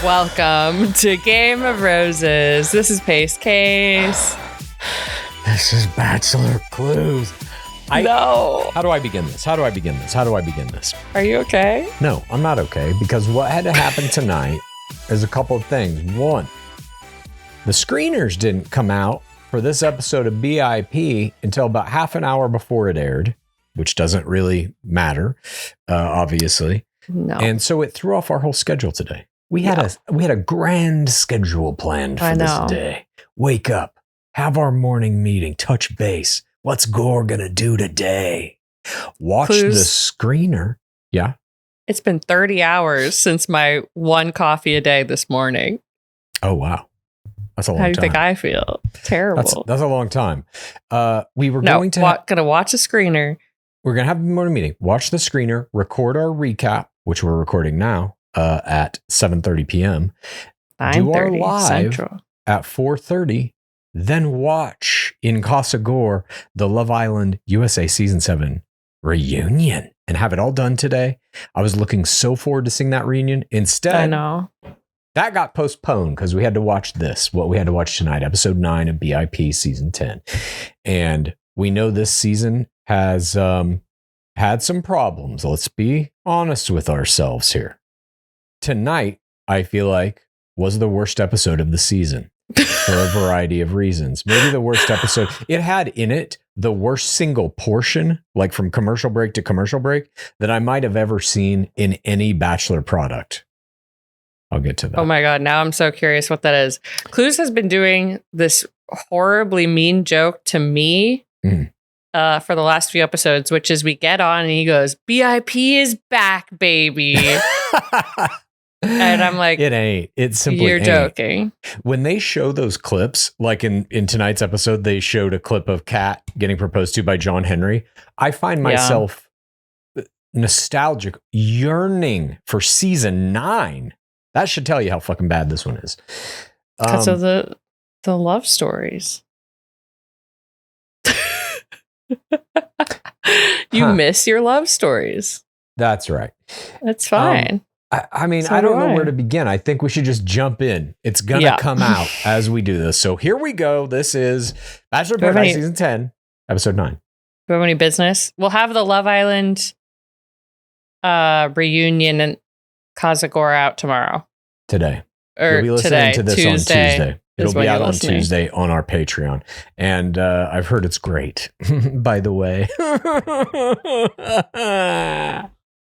Welcome to Game of Roses. This is PaceCase. This is BachelorClues. No. How do I begin this? Are you okay? No, I'm not okay, because what had to happen tonight is a couple of things. One, the screeners didn't come out for this episode of BIP until about half an hour before it aired, which doesn't really matter, obviously. No. And so it threw off our whole schedule today. We had a grand schedule planned for this day. Wake up, have our morning meeting, touch base. What's Gore gonna do today? Watch Clues. the screener. Yeah. It's been 30 hours since my one coffee a day this morning. Oh wow, that's a long time. How do you think I feel? Terrible. That's a long time. We were gonna watch a screener. We're gonna have a morning meeting. Watch the screener. Record our recap, which we're recording now. At 7:30 p.m. Do our live Central at 4:30, then watch in Casa Gore the Love Island USA Season 7 reunion and have it all done today. I was looking so forward to seeing that reunion. Instead, I know that got postponed because we had to watch what we had to watch tonight, episode 9 of BIP Season 10. And we know this season has had some problems. Let's be honest with ourselves here. Tonight, I feel like, was the worst episode of the season for a variety of reasons. Maybe the worst episode. It had in it the worst single portion, like from commercial break to commercial break, that I might have ever seen in any Bachelor product. I'll get to that. Oh my God. Now I'm so curious what that is. Clues has been doing this horribly mean joke to me for the last few episodes, which is we get on and he goes, BIP is back, baby. And I'm like, it ain't. It simply you're ain't. joking. When they show those clips, like in tonight's episode, they showed a clip of Kat getting proposed to by John Henry. I find myself nostalgic, yearning for season 9. That should tell you how fucking bad this one is. Because of the love stories. You miss your love stories. That's right. That's fine. I mean, I don't know where to begin. I think we should just jump in. It's going to come out as we do this. So here we go. This is Bachelor Paradise Season 10, Episode 9. Do we have any business? We'll have the Love Island reunion and Casa Gore out tomorrow. Today. Or you'll be listening to this Tuesday on Tuesday. It'll be out on Tuesday on our Patreon. And I've heard it's great, by the way.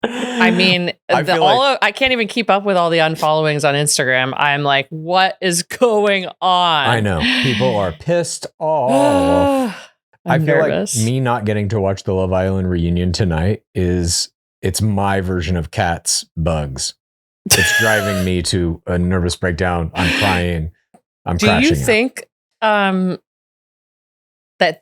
I mean, I can't even keep up with all the unfollowings on Instagram. I'm like, what is going on? I know. People are pissed off. I feel nervous. Like me not getting to watch the Love Island reunion tonight it's my version of Kat's bugs. It's driving me to a nervous breakdown. I'm crying. I'm crashing. Do you think that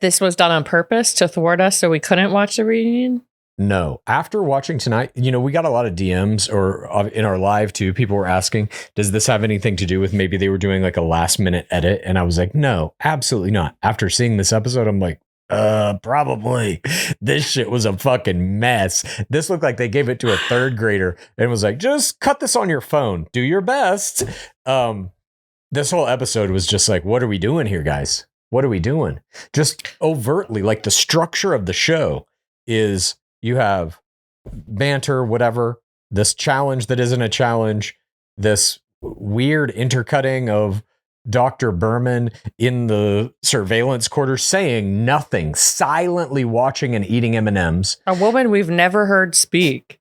this was done on purpose to thwart us so we couldn't watch the reunion? No. After watching tonight, we got a lot of DMs or in our live too. People were asking, does this have anything to do with maybe they were doing like a last minute edit? And I was like, no, absolutely not. After seeing this episode, I'm like, probably. This shit was a fucking mess. This looked like they gave it to a third grader and was like, just cut this on your phone. Do your best. This whole episode was just like, what are we doing here, guys? What are we doing? Just overtly, like the structure of the show is you have banter, whatever, this challenge that isn't a challenge, this weird intercutting of Dr. Berman in the surveillance quarters saying nothing, silently watching and eating M&Ms. A woman we've never heard speak.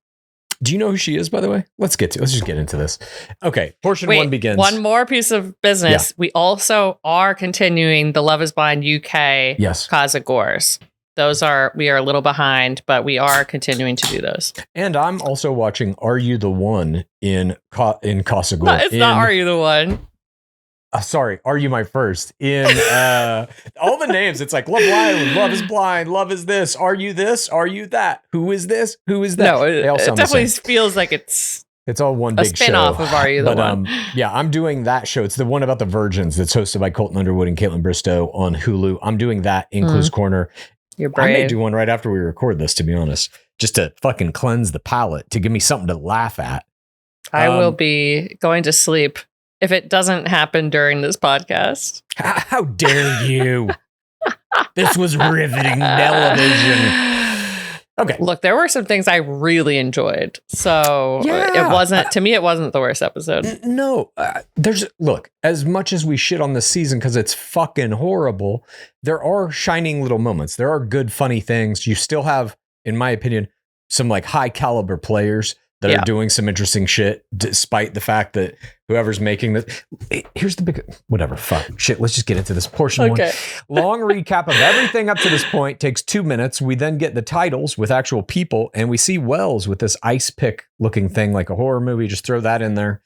Do you know who she is, by the way? Let's just get into this. Okay, portion 1 begins. One more piece of business. Yeah. We also are continuing the Love is Blind UK Casa Gores. We are a little behind, but we are continuing to do those. And I'm also watching Are You the One in Casa Gore. No, it's not Are You the One. Sorry, Are You My First? In all the names, it's like Love Island, Love is Blind, Love is this, Are You this, Are you that? Who is this? Who is that? No, it definitely feels like it's all one big show. A spin-off of Are You the One? Yeah, I'm doing that show. It's the one about the virgins that's hosted by Colton Underwood and Caitlin Bristow on Hulu. I'm doing that in Clues Corner. You're brave. I may do one right after we record this, to be honest, just to fucking cleanse the palate, to give me something to laugh at. I will be going to sleep if it doesn't happen during this podcast. How dare you? This was riveting television. Okay. Look, there were some things I really enjoyed. So it wasn't, to me, it wasn't the worst episode. No, look, as much as we shit on this season because it's fucking horrible, there are shining little moments. There are good, funny things. You still have, in my opinion, some like high caliber players that are doing some interesting shit, despite the fact that whoever's making this. Here's the big, whatever, fuck, shit. Let's just get into this portion. Okay. Long recap of everything up to this point takes 2 minutes. We then get the titles with actual people, and we see Wells with this ice pick looking thing like a horror movie. Just throw that in there.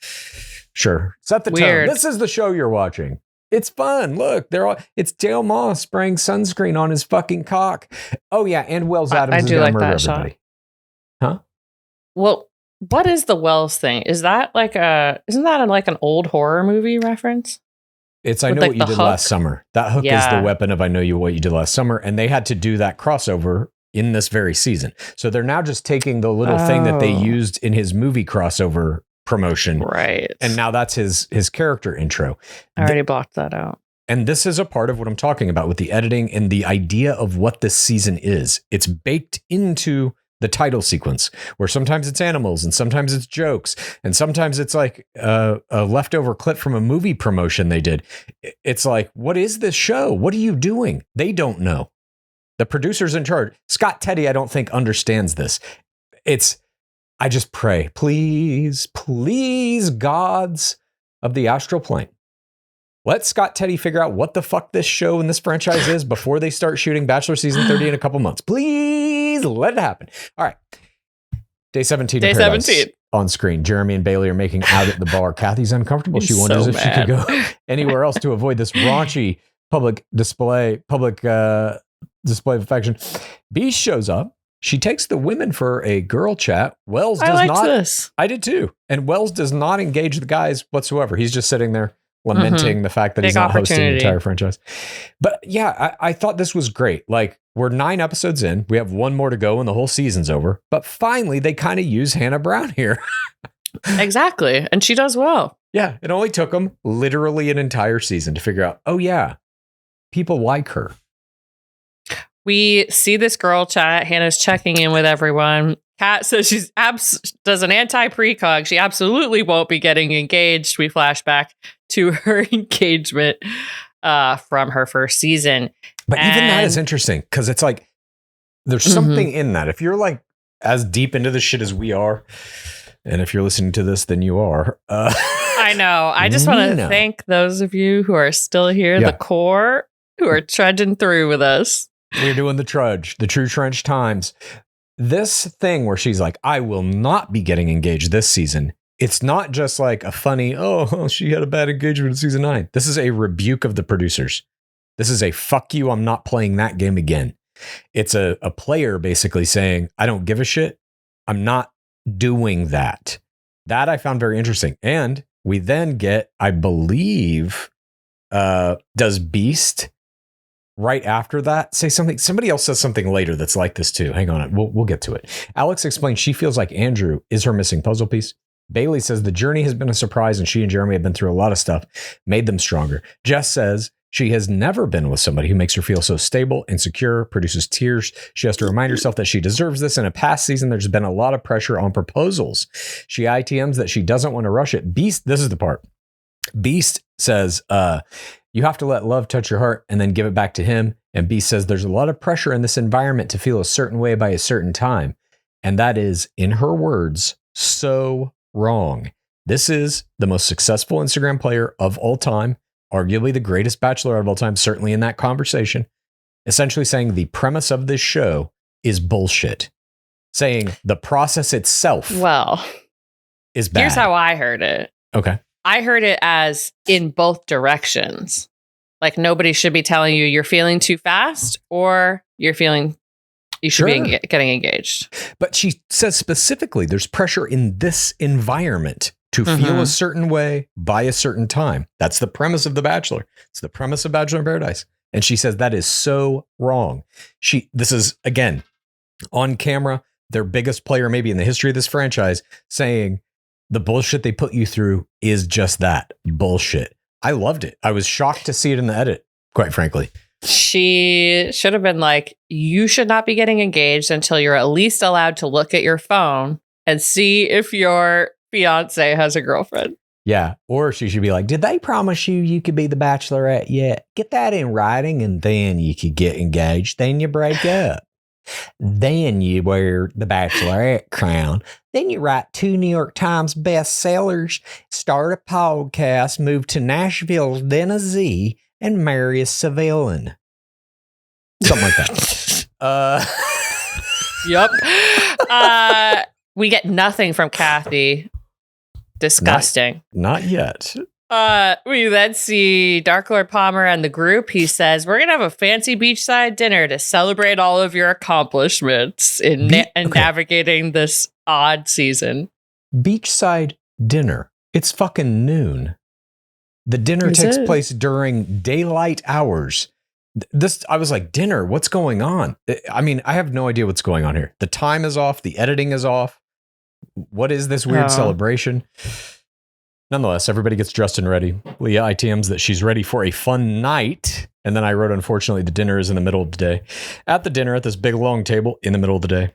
Sure. Set the tone. This is the show you're watching. It's fun. Look, it's Dale Moss spraying sunscreen on his fucking cock. Oh yeah, and Wells Adams is going to murder everybody. Huh? Well, what is the Wells thing? Is that like isn't that like an old horror movie reference? It's I Know What You Did Last Summer. That hook is the weapon of I Know What You Did Last Summer. And they had to do that crossover in this very season. So they're now just taking the little thing that they used in his movie crossover promotion. Right. And now that's his character intro. I already blocked that out. And this is a part of what I'm talking about with the editing and the idea of what this season is. It's baked into the title sequence, where sometimes it's animals and sometimes it's jokes and sometimes it's like a leftover clip from a movie promotion they did. It's like, what is this show? What are you doing? They don't know. The producer's in charge. Scott Teddy, I don't think understands this. I just pray, please, gods of the astral plane, let Scott Teddy figure out what the fuck this show and this franchise is before they start shooting Bachelor season 30 in a couple months. Please let it happen. All right. Day 17. Day 17. On screen. Jeremy and Bailey are making out at the bar. Kathy's uncomfortable. She wonders if she could go anywhere else to avoid this raunchy public display of affection. Beast shows up. She takes the women for a girl chat. Wells does not. This. I did too. And Wells does not engage the guys whatsoever. He's just sitting there lamenting the fact that he's not hosting the entire franchise. But yeah, I thought this was great. Like, we're 9 episodes in. We have 1 more to go and the whole season's over. But finally, they kind of use Hannah Brown here. Exactly. And she does well. Yeah. It only took them literally an entire season to figure out, oh yeah, people like her. We see this girl chat. Hannah's checking in with everyone. Kat says she's does an anti-precog. She absolutely won't be getting engaged. We flash back to her engagement from her first season. But even that is interesting because it's like there's something in that. If you're like as deep into this shit as we are, and if you're listening to this, then you are. I know. I just want to thank those of you who are still here, the core, who are trudging through with us. We're doing the trudge, the true trench times. This thing where she's like, I will not be getting engaged this season. It's not just like a funny, oh, she had a bad engagement in season 9. This is a rebuke of the producers. This is a fuck you, I'm not playing that game again. It's a player basically saying, I don't give a shit. I'm not doing that. That I found very interesting. And we then get, I believe, does Beast right after that say something? Somebody else says something later that's like this too. Hang on, we'll get to it. Alex explains she feels like Andrew is her missing puzzle piece. Bailey says the journey has been a surprise and she and Jeremy have been through a lot of stuff, made them stronger. Jess says she has never been with somebody who makes her feel so stable and secure, produces tears. She has to remind herself that she deserves this. In a past season, there's been a lot of pressure on proposals. She ITMs that she doesn't want to rush it. Beast, this is the part. Beast says, you have to let love touch your heart and then give it back to him. And Beast says there's a lot of pressure in this environment to feel a certain way by a certain time. And that is, in her words, so wrong. This is the most successful Instagram player of all time, arguably the greatest bachelor of all time, certainly in that conversation, essentially saying the premise of this show is bullshit. Saying the process itself is bad. Here's how I heard it. Okay. I heard it as in both directions. Like nobody should be telling you you're feeling too fast or you're feeling you should be getting engaged. But she says specifically there's pressure in this environment to feel a certain way by a certain time. That's the premise of The Bachelor. It's the premise of Bachelor in Paradise. And she says that is so wrong. This is, again, on camera, their biggest player maybe in the history of this franchise saying the bullshit they put you through is just that bullshit. I loved it. I was shocked to see it in the edit, quite frankly. She should have been like, you should not be getting engaged until you're at least allowed to look at your phone and see if your fiance has a girlfriend. Yeah. Or she should be like, did they promise you could be the bachelorette yet? Get that in writing and then you could get engaged. Then you break up. Then you wear the bachelorette crown. Then you write 2 New York Times bestsellers, start a podcast, move to Nashville, then a Z, and marry a civilian. Something like that. Yep. We get nothing from Kathy. Disgusting. Not yet. We then see Dark Lord Palmer and the group. He says, we're going to have a fancy beachside dinner to celebrate all of your accomplishments in navigating this odd season. Beachside dinner. It's fucking noon. The dinner takes place during daylight hours. I was like, dinner, what's going on? I mean, I have no idea what's going on here. The time is off. The editing is off. What is this weird celebration? Nonetheless, everybody gets dressed and ready. Leah ITMs that she's ready for a fun night. And then I wrote, unfortunately, the dinner is in the middle of the day. At the dinner, at this big long table in the middle of the day,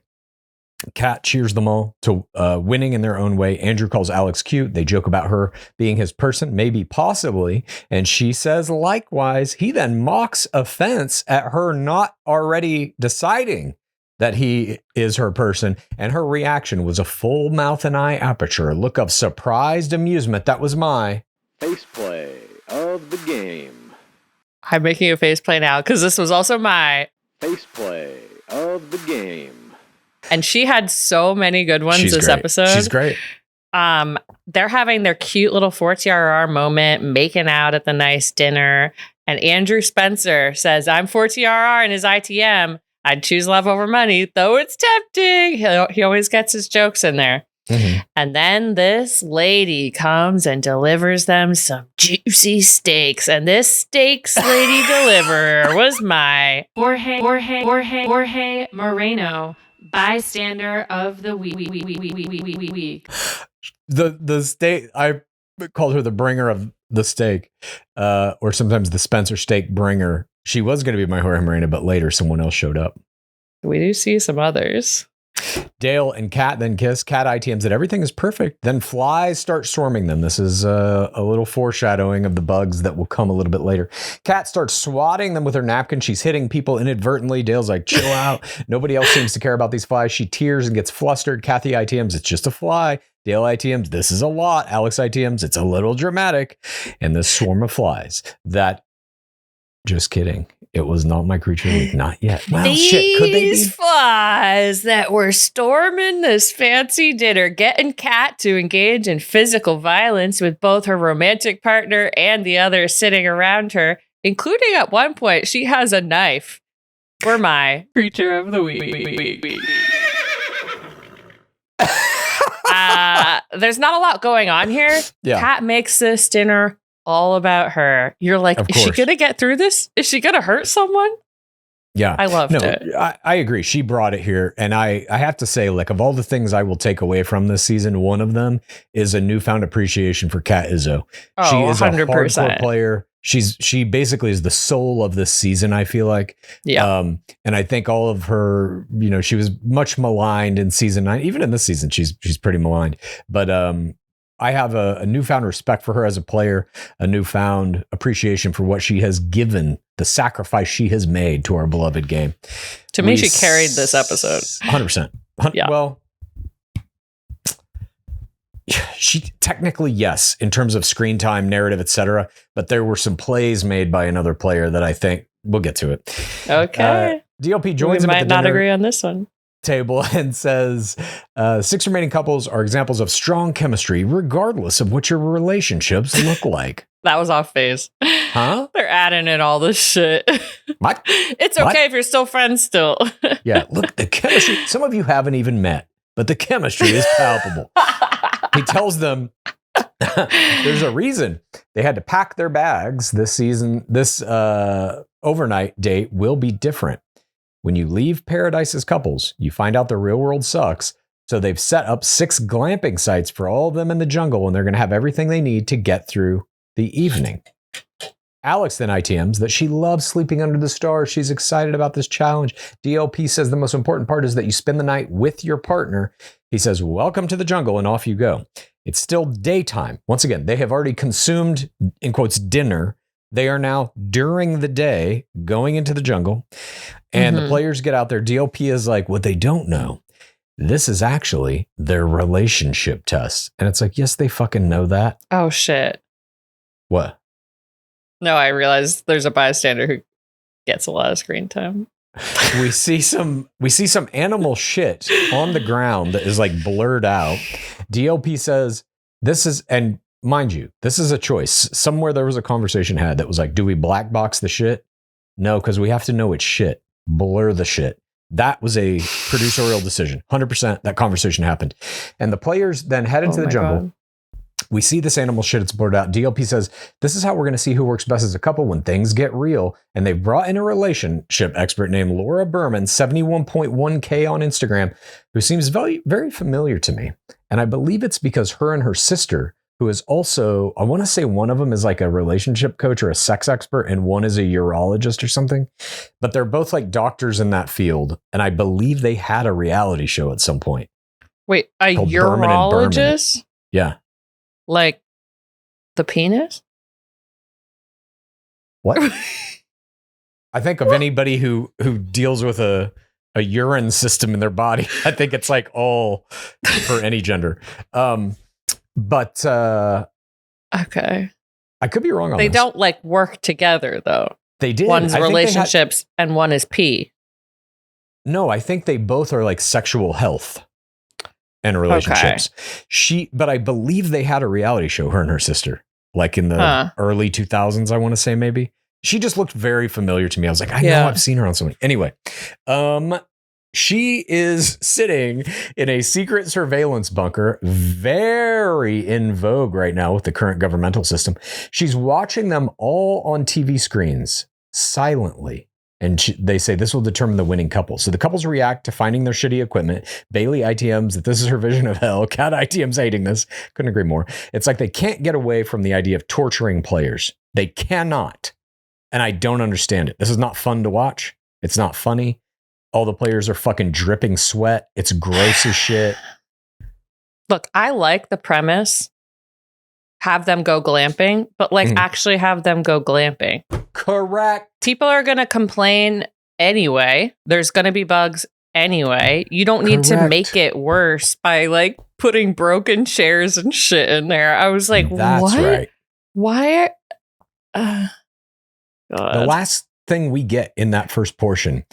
Kat cheers them all to winning in their own way. Andrew calls Alex cute. They joke about her being his person, maybe, possibly. And she says likewise. He then mocks offense at her not already deciding that he is her person. And her reaction was a full mouth and eye aperture, a look of surprised amusement. That was my face play of the game. I'm making a face play now because this was also my face play of the game. And she had so many good ones this episode. She's great. They're having their cute little 4TRR moment, making out at the nice dinner. And Andrew Spencer says, I'm 4TRR in his ITM. I'd choose love over money, though it's tempting. He always gets his jokes in there. Mm-hmm. And then this lady comes and delivers them some juicy steaks. And this steaks lady deliverer was my Jorge Moreno, bystander of the week. The steak, I called her the bringer of the steak, or sometimes the Spencer steak bringer. She was going to be my Jorge Moreno, but later someone else showed up. We do see some others. Dale and Kat then kiss. Kat ITMs that everything is perfect. Then flies start swarming them. This is a little foreshadowing of the bugs that will come a little bit later. Kat starts swatting them with her napkin. She's hitting people inadvertently. Dale's like, chill out. Nobody else seems to care about these flies. She tears and gets flustered. Kathy ITMs, it's just a fly. Dale ITMs, this is a lot. Alex ITMs, it's a little dramatic. And this swarm of flies that, just kidding. It was not my creature of the week. Not yet. Well, shit. Could they be? These flies that were storming this fancy dinner, getting Kat to engage in physical violence with both her romantic partner and the others sitting around her, including at one point, she has a knife. Were my creature of the week. There's not a lot going on here. Yeah. Kat makes this dinner all about her. You're like, is she gonna get through this? Is she gonna hurt someone? Yeah, I loved it. I agree. She brought it here, and I have to say, like, of all the things I will take away from this season, one of them is a newfound appreciation for Kat Izzo. Oh, she is 100%. a hardcore player. She basically is the soul of this season, I feel like. Yeah. And I think all of her, she was much maligned in season 9. Even in this season, she's pretty maligned. But I have a newfound respect for her as a player, a newfound appreciation for what she has given, the sacrifice she has made to our beloved game. To me, she carried this episode. 100%. Yeah. Well, she technically, yes, in terms of screen time, narrative, etc. But there were some plays made by another player that I think we'll get to it. Okay. DLP joins we him at might the not dinner agree on this one. Table and says 6 remaining couples are examples of strong chemistry regardless of what your relationships look like. That was off phase. Huh? They're adding in all this shit. What? It's okay What? if you're still friends still. Yeah, look, the chemistry, some of you haven't even met, but the chemistry is palpable. He tells them there's a reason they had to pack their bags this season. This overnight date will be different. When you leave paradise as couples, you find out the real world sucks. So they've set up 6 glamping sites for all of them in the jungle, and they're going to have everything they need to get through the evening. Alex then ITMs that she loves sleeping under the stars. She's excited about this challenge. DLP says the most important part is that you spend the night with your partner. He says, welcome to the jungle, and off you go. It's still daytime. Once again, they have already consumed, in quotes, dinner. They are now during the day going into the jungle, and the players get out there. DLP is like, what they don't know, this is actually their relationship test. And it's like, yes, they fucking know that. Oh, shit. What? No, I realized there's a bystander who gets a lot of screen time. we see some animal shit on the ground that is like blurred out. DLP says this is, and mind you, this is a choice. Somewhere there was a conversation had that was like, do we black box the shit? No, because we have to know it's shit. Blur the shit. That was a producerial decision. 100% that conversation happened. And the players then head into the jungle. God. We see this animal shit, it's blurred out. DLP says, this is how we're going to see who works best as a couple when things get real. And they've brought in a relationship expert named Laura Berman, 71.1K on Instagram, who seems very, very familiar to me. And I believe it's because her and her sister, who is also, I want to say one of them is like a relationship coach or a sex expert, and one is a urologist or something. But they're both like doctors in that field. And I believe they had a reality show at some point. Wait, a urologist? Yeah. Like the penis? What? I think of anybody who deals with a urine system in their body. I think it's like all for any gender. But okay. I could be wrong on this. They don't like work together though. They did. One's relationships and one is pee. No, I think they both are like sexual health and relationships. Okay. But I believe they had a reality show, her and her sister, like in the early 2000s, I want to say maybe. She just looked very familiar to me. I was like, I know I've seen her on something. Anyway, she is sitting in a secret surveillance bunker, very in vogue right now with the current governmental system. She's watching them all on TV screens silently. And they say this will determine the winning couple. So the couples react to finding their shitty equipment. Bailey ITMs that this is her vision of hell. Kat ITMs hating this. Couldn't agree more. It's like they can't get away from the idea of torturing players. They cannot. And I don't understand it. This is not fun to watch. It's not funny. All the players are fucking dripping sweat. It's gross as shit. Look, I like the premise. Have them go glamping, but like actually have them go glamping. Correct. People are going to complain anyway. There's going to be bugs anyway. You don't need to make it worse by like putting broken chairs and shit in there. I was like, that's what? Right. Why? The last thing we get in that first portion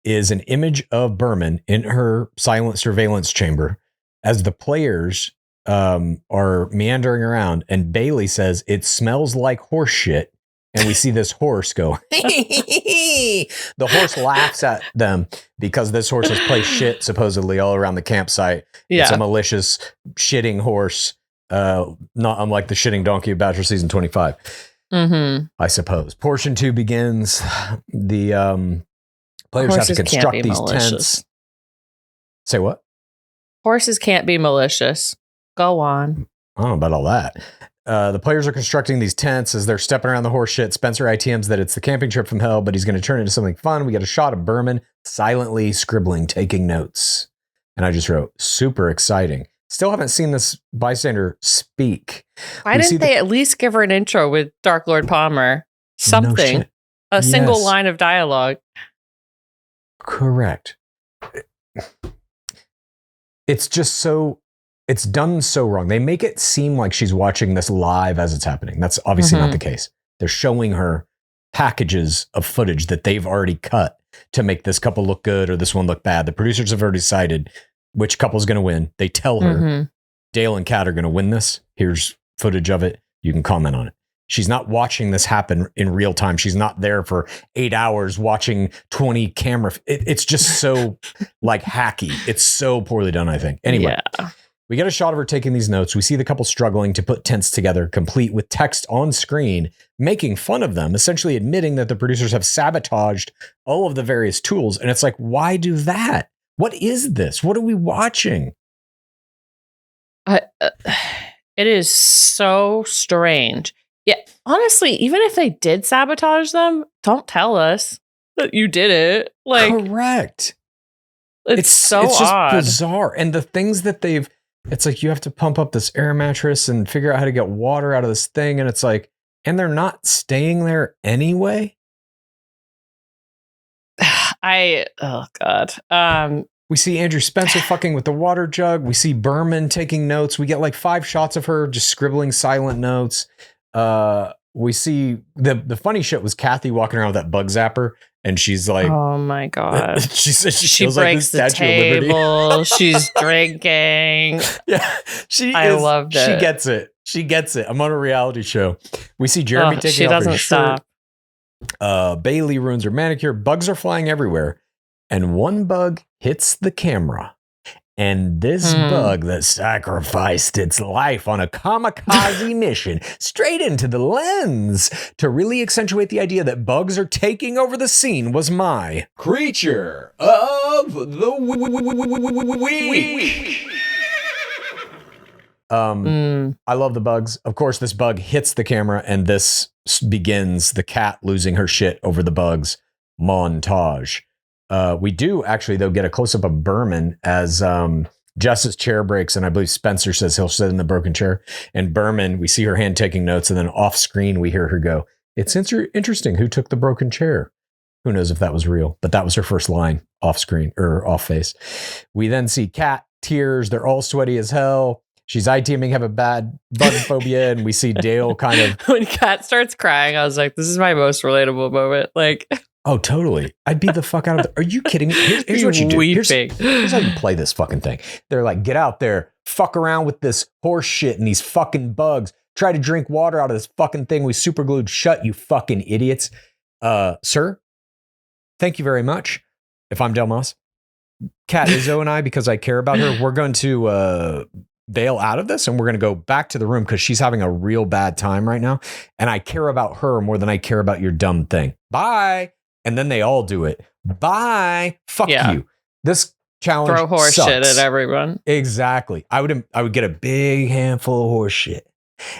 is an image of Berman in her silent surveillance chamber as the players are meandering around, and Bailey says it smells like horse shit, and we see this horse go the horse laughs at them because this horse has placed shit supposedly all around the campsite. It's a malicious shitting horse, not unlike the shitting donkey of Bachelor season 25. I suppose portion 2 begins. The players have to construct these tents. Say what? Horses can't be malicious. Go on. I don't know about all that. The players are constructing these tents as they're stepping around the horse shit. Spencer ITMs that it's the camping trip from hell, but he's going to turn it into something fun. We get a shot of Berman silently scribbling, taking notes. And I just wrote, super exciting. Still haven't seen this bystander speak. Why didn't they at least give her an intro with Dark Lord Palmer? Something. No, a single line of dialogue. Correct. It's just so... It's done so wrong. They make it seem like she's watching this live as it's happening. That's obviously not the case. They're showing her packages of footage that they've already cut to make this couple look good or this one look bad. The producers have already decided which couple's going to win. They tell her, Dale and Kat are going to win this. Here's footage of it. You can comment on it. She's not watching this happen in real time. She's not there for 8 hours watching 20 camera. It's just so like hacky. It's so poorly done, I think. Anyway. Yeah. We get a shot of her taking these notes. We see the couple struggling to put tents together, complete with text on screen, making fun of them, essentially admitting that the producers have sabotaged all of the various tools. And it's like, why do that? What is this? What are we watching? It is so strange. Yeah, honestly, even if they did sabotage them, don't tell us that you did it. Like, correct. it's so just odd. Bizarre. And the things that it's like you have to pump up this air mattress and figure out how to get water out of this thing. And it's like, and they're not staying there anyway. Oh God. We see Andrew Spencer fucking with the water jug. We see Berman taking notes. We get like 5 shots of her just scribbling silent notes. We see the funny shit was Kathy walking around with that bug zapper, and she's like, oh my God. she says she feels breaks like the table. She's drinking. Yeah, I loved it. She gets it. She gets it. I'm on a reality show. We see Jeremy taking off his shirt. Stop. Bailey ruins her manicure. Bugs are flying everywhere. And one bug hits the camera. And this bug that sacrificed its life on a kamikaze mission straight into the lens to really accentuate the idea that bugs are taking over the scene was my creature of the week. I love the bugs. Of course, this bug hits the camera, and this begins the cat losing her shit over the bugs montage. We do actually, though, get a close-up of Berman as Jess's chair breaks, and I believe Spencer says he'll sit in the broken chair. And Berman, we see her hand taking notes, and then off-screen we hear her go, "It's interesting who took the broken chair." Who knows if that was real, but that was her first line off-screen, or off-face. We then see Kat, tears, they're all sweaty as hell. She's ITMing, have a bad bug phobia, and we see Dale kind of... When Kat starts crying, I was like, this is my most relatable moment. Like... Oh, totally. I'd beat the fuck out of Are you kidding me? Here's what you do. Here's how you play this fucking thing. They're like, get out there, fuck around with this horse shit and these fucking bugs. Try to drink water out of this fucking thing we super glued shut, you fucking idiots. Sir, thank you very much. If I'm Del Moss, Kat Izzo and I, because I care about her, we're going to bail out of this, and we're going to go back to the room because she's having a real bad time right now. And I care about her more than I care about your dumb thing. Bye. And then they all do it. Bye. Fuck you. This challenge throw horse sucks. shit at everyone. Exactly. I would get a big handful of horse shit,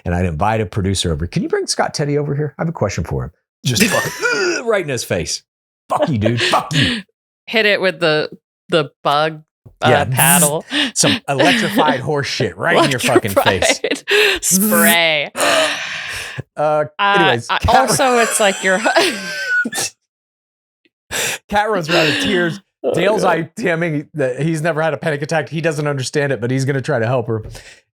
and I'd invite a producer over. Can you bring Scott Teddy over here? I have a question for him. Just fucking right in his face. Fuck you, dude. Fuck you. Hit it with the bug paddle. Some electrified horse shit right in your fucking face. Spray. Anyways. Also, it's like your... Cat runs around in tears. Dale's ITMing that he's never had a panic attack. He doesn't understand it, but he's going to try to help her.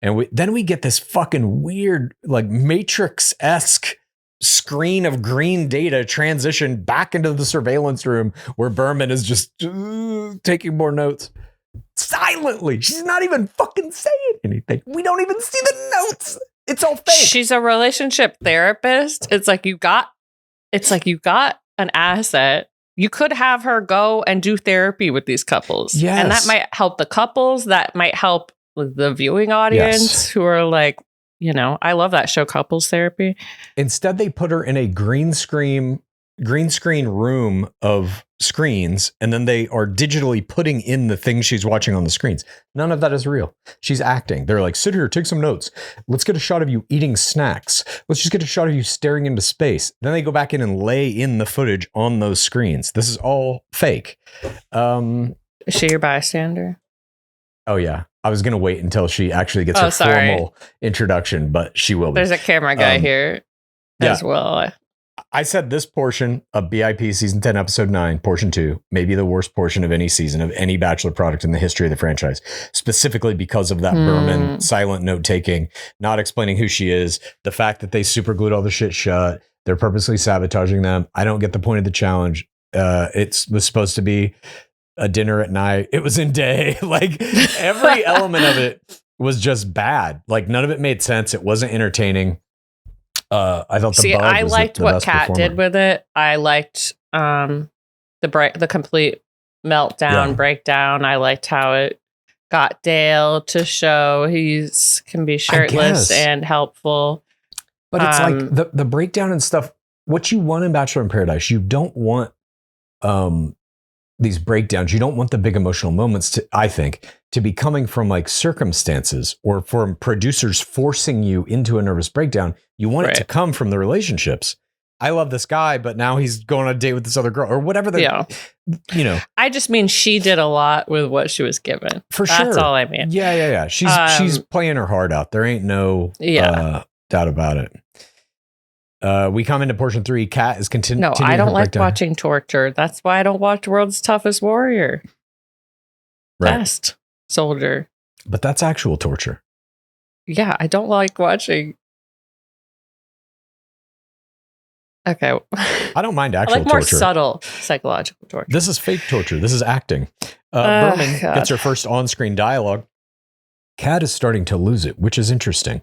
And then we get this fucking weird, like Matrix-esque screen of green data transition back into the surveillance room where Berman is just taking more notes silently. She's not even fucking saying anything. We don't even see the notes. It's all fake. She's a relationship therapist. It's like you got an asset. You could have her go and do therapy with these couples. Yes. And that might help the couples. That might help the viewing audience who are like, I love that show, Couples Therapy. Instead, they put her in a green screen room of screens, and then they are digitally putting in the things she's watching on the screens. None of that is real. She's acting. They're like, sit here, take some notes. Let's get a shot of you eating snacks. Let's just get a shot of you staring into space. Then they go back in and lay in the footage on those screens. This is all fake. Is she your bystander? Oh, yeah. I was going to wait until she actually gets her formal introduction, but she will be. There's a camera guy here as well. I said this portion of BIP Season 10, Episode 9, Portion 2, may be the worst portion of any season of any Bachelor product in the history of the franchise, specifically because of that Berman silent note-taking, not explaining who she is, the fact that they super glued all the shit shut, they're purposely sabotaging them. I don't get the point of the challenge. It was supposed to be a dinner at night. It was in day. Like, every element of it was just bad. Like, none of it made sense. It wasn't entertaining. I thought I liked what Kat did with it. I liked the complete meltdown breakdown. I liked how it got Dale to show can be shirtless and helpful. But it's like the breakdown and stuff. What you want in Bachelor in Paradise, you don't want these breakdowns, you don't want the big emotional moments to, I think, to be coming from like circumstances or from producers forcing you into a nervous breakdown. You want it to come from the relationships. I love this guy, but now he's going on a date with this other girl or whatever. You know, I just mean she did a lot with what she was given. For sure. That's all I mean. Yeah. She's playing her heart out. There ain't no doubt about it. We come into portion 3. Kat is continuing. No, I don't like watching torture. That's why I don't watch World's Toughest Warrior. Best soldier. But that's actual torture. Yeah, I don't like watching. Okay. I don't mind actual I like more torture. Subtle psychological torture. This is fake torture. This is acting. Berman gets her first on-screen dialogue. Kat is starting to lose it, which is interesting.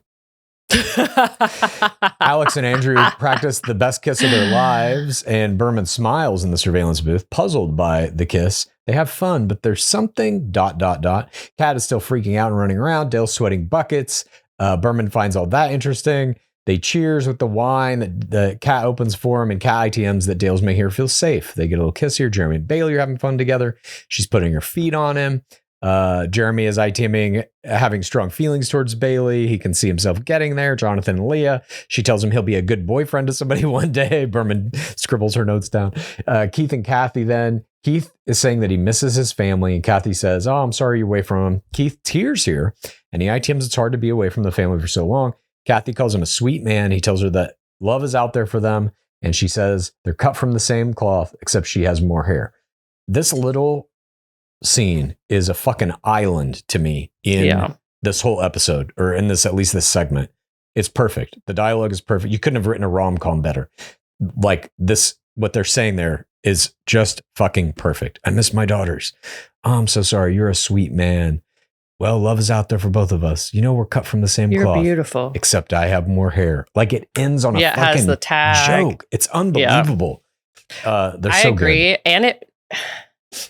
Alex and Andrew practice the best kiss of their lives, and Berman smiles in the surveillance booth, puzzled by the kiss. They have fun, but there's something ... Kat is still freaking out and running around. Dale's sweating buckets. Berman finds all that interesting. They cheers with the wine that the Kat opens for him, and Kat ITMs that Dale's making her feel safe. They get a little kiss here. Jeremy and Bailey are having fun together. She's putting her feet on him. Jeremy is ITMing, having strong feelings towards Bailey. He can see himself getting there. Jonathan and Leah. She tells him he'll be a good boyfriend to somebody one day. Berman scribbles her notes down. Keith and Kathy then. Keith is saying that he misses his family, and Kathy says, "Oh, I'm sorry you're away from him." Keith tears here, and he ITMs it's hard to be away from the family for so long. Kathy calls him a sweet man. He tells her that love is out there for them, and she says they're cut from the same cloth, except she has more hair. This little scene is a fucking island to me in this whole episode, or in this, at least this segment. It's perfect. The dialogue is perfect. You couldn't have written a rom-com better. Like this, what they're saying there is just fucking perfect. I miss my daughters. Oh, I'm so sorry. You're a sweet man. Well, love is out there for both of us. You know, we're cut from the same cloth. You're beautiful. Except I have more hair. Like it ends on a fucking has the tag. Joke. It's unbelievable. They're so agree. good. And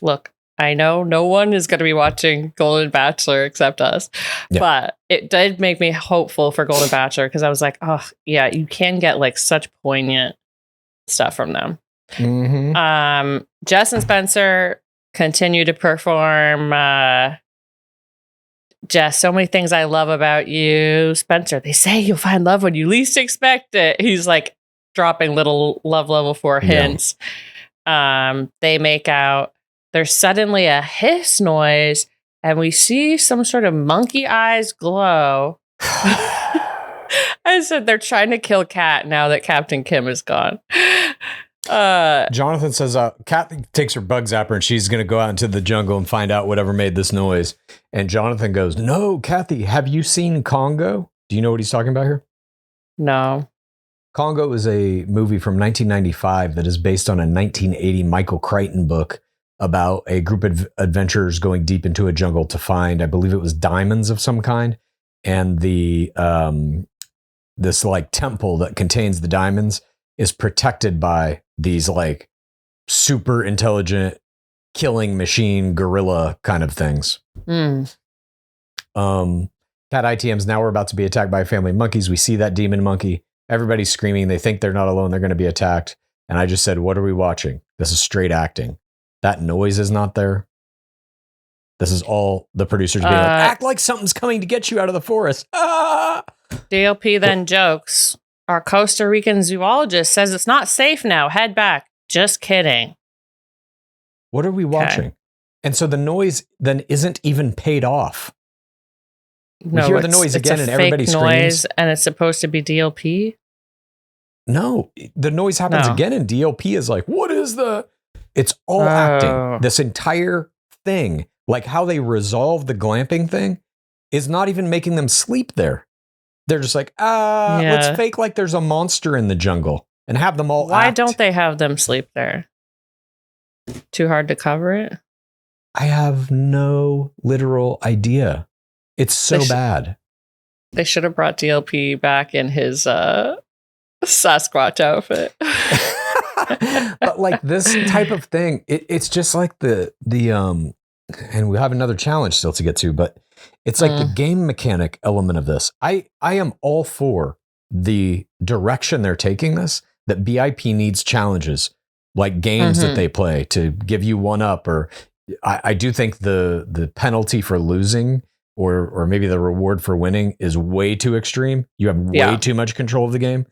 look, I know no one is going to be watching Golden Bachelor except us, but it did make me hopeful for Golden Bachelor because I was like, oh yeah, you can get like such poignant stuff from them. Mm-hmm. Jess and Spencer continue to perform. Jess, so many things I love about you. Spencer, they say you'll find love when you least expect it. He's like dropping little love level 4 hints. They make out. There's suddenly a hiss noise, and we see some sort of monkey eyes glow. I said they're trying to kill Kat now that Captain Kim is gone. Jonathan says Kat takes her bug zapper and she's going to go out into the jungle and find out whatever made this noise. And Jonathan goes, "No, Kathy, have you seen Congo?" Do you know what he's talking about here? No. Congo is a movie from 1995 that is based on a 1980 Michael Crichton book about a group of adventurers going deep into a jungle to find, I believe it was diamonds of some kind. And the this like temple that contains the diamonds is protected by these like super intelligent killing machine gorilla kind of things. Cat ITMs, now we're about to be attacked by family monkeys. We see that demon monkey. Everybody's screaming. They think they're not alone. They're going to be attacked. And I just said, what are we watching? This is straight acting. That noise is not there. This is all the producers being like, act like something's coming to get you out of the forest. Ah! DLP then jokes. Our Costa Rican zoologist says it's not safe now. Head back. Just kidding. What are we watching? Okay. And so the noise then isn't even paid off. We hear the noise again and everybody screams. Noise and it's supposed to be DLP? No, the noise happens again and DLP is like, what is the... It's all acting. This entire thing, like how they resolve the glamping thing, is not even making them sleep there. They're just like, let's fake like there's a monster in the jungle and have them all Why act. don't they have them sleep there? Too hard to cover it? I have no literal idea. It's so bad. They should have brought DLP back in his Sasquatch outfit. But like this type of thing, it's just like the and we have another challenge still to get to, but it's like the game mechanic element of this. I am all for the direction they're taking this, that BIP needs challenges. like games that they play to give you one up. Or I do think the penalty for losing or maybe the reward for winning is way too extreme. You have way too much control of the game.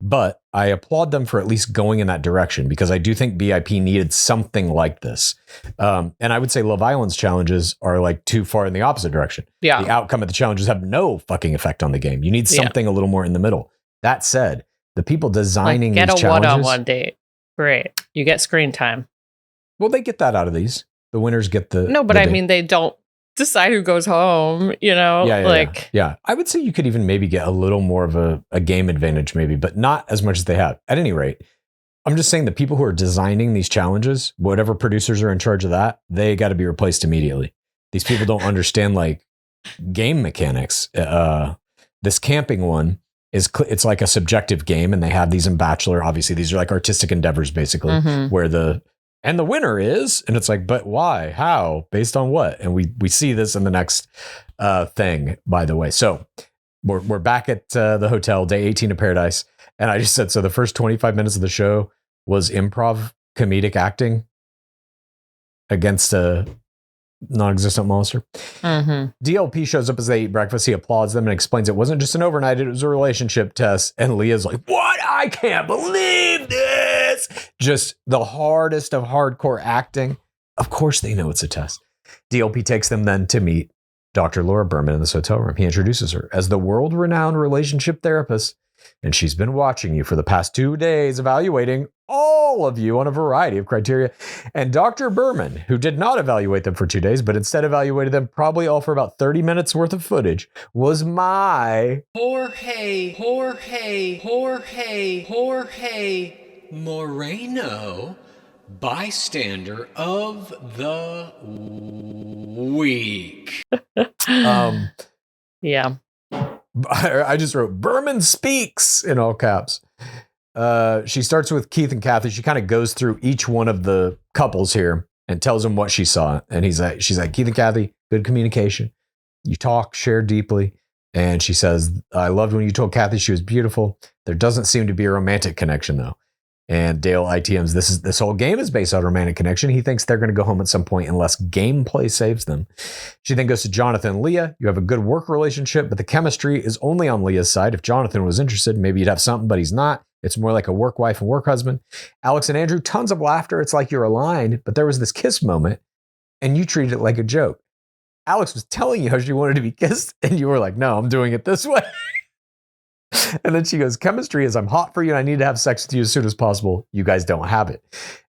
But I applaud them for at least going in that direction, because I do think BIP needed something like this. And I would say Love Island's challenges are like too far in the opposite direction. Yeah. The outcome of the challenges have no fucking effect on the game. You need something a little more in the middle. That said, the people designing get these a challenges, one-on-one date. Great. You get screen time. well, they get that out of these. The winners get the No, but the I date. mean, they don't decide who goes home, you know? Yeah. I would say you could even maybe get a little more of a game advantage, maybe, but not as much as they have. At any rate, I'm just saying the people who are designing these challenges, whatever producers are in charge of that, they got to be replaced immediately. These people don't understand like game mechanics. This camping one it's like a subjective game, and they have these in Bachelor. Obviously, these are like artistic endeavors, basically, where the winner is, and it's like, but why, how, based on what? And we see this in the next thing, by the way. So we're back at the hotel, day 18 of Paradise, and I just said, so the first 25 minutes of the show was improv comedic acting against a non-existent monster. DLP shows up as they eat breakfast. He applauds them and explains it wasn't just an overnight, it was a relationship test. And Leah's like, what? I can't believe this. Just the hardest of hardcore acting. Of course they know it's a test. DLP takes them then to meet Dr. Laura Berman in this hotel room. He introduces her as the world-renowned relationship therapist, and she's been watching you for the past 2 days, evaluating all of you on a variety of criteria. And Dr. Berman, who did not evaluate them for 2 days, but instead evaluated them probably all for about 30 minutes worth of footage, was my Jorge Moreno bystander of the week. Yeah. I just wrote Berman speaks in all caps. She starts with Keith and Kathy. She kind of goes through each one of the couples here and tells them what she saw. And she's like, Keith and Kathy, good communication. You talk, share deeply. And she says, I loved when you told Kathy she was beautiful. There doesn't seem to be a romantic connection though. And Dale ITMs, this whole game is based on romantic connection. He thinks they're going to go home at some point unless gameplay saves them. She then goes to Jonathan and Leah. You have a good work relationship, but the chemistry is only on Leah's side. If Jonathan was interested, maybe you'd have something, but he's not. It's more like a work wife and work husband. Alex and Andrew, tons of laughter. It's like you're aligned, but there was this kiss moment and you treated it like a joke. Alex was telling you how she wanted to be kissed and you were like, no, I'm doing it this way. And then she goes, chemistry is I'm hot for you and I need to have sex with you as soon as possible. You guys don't have it.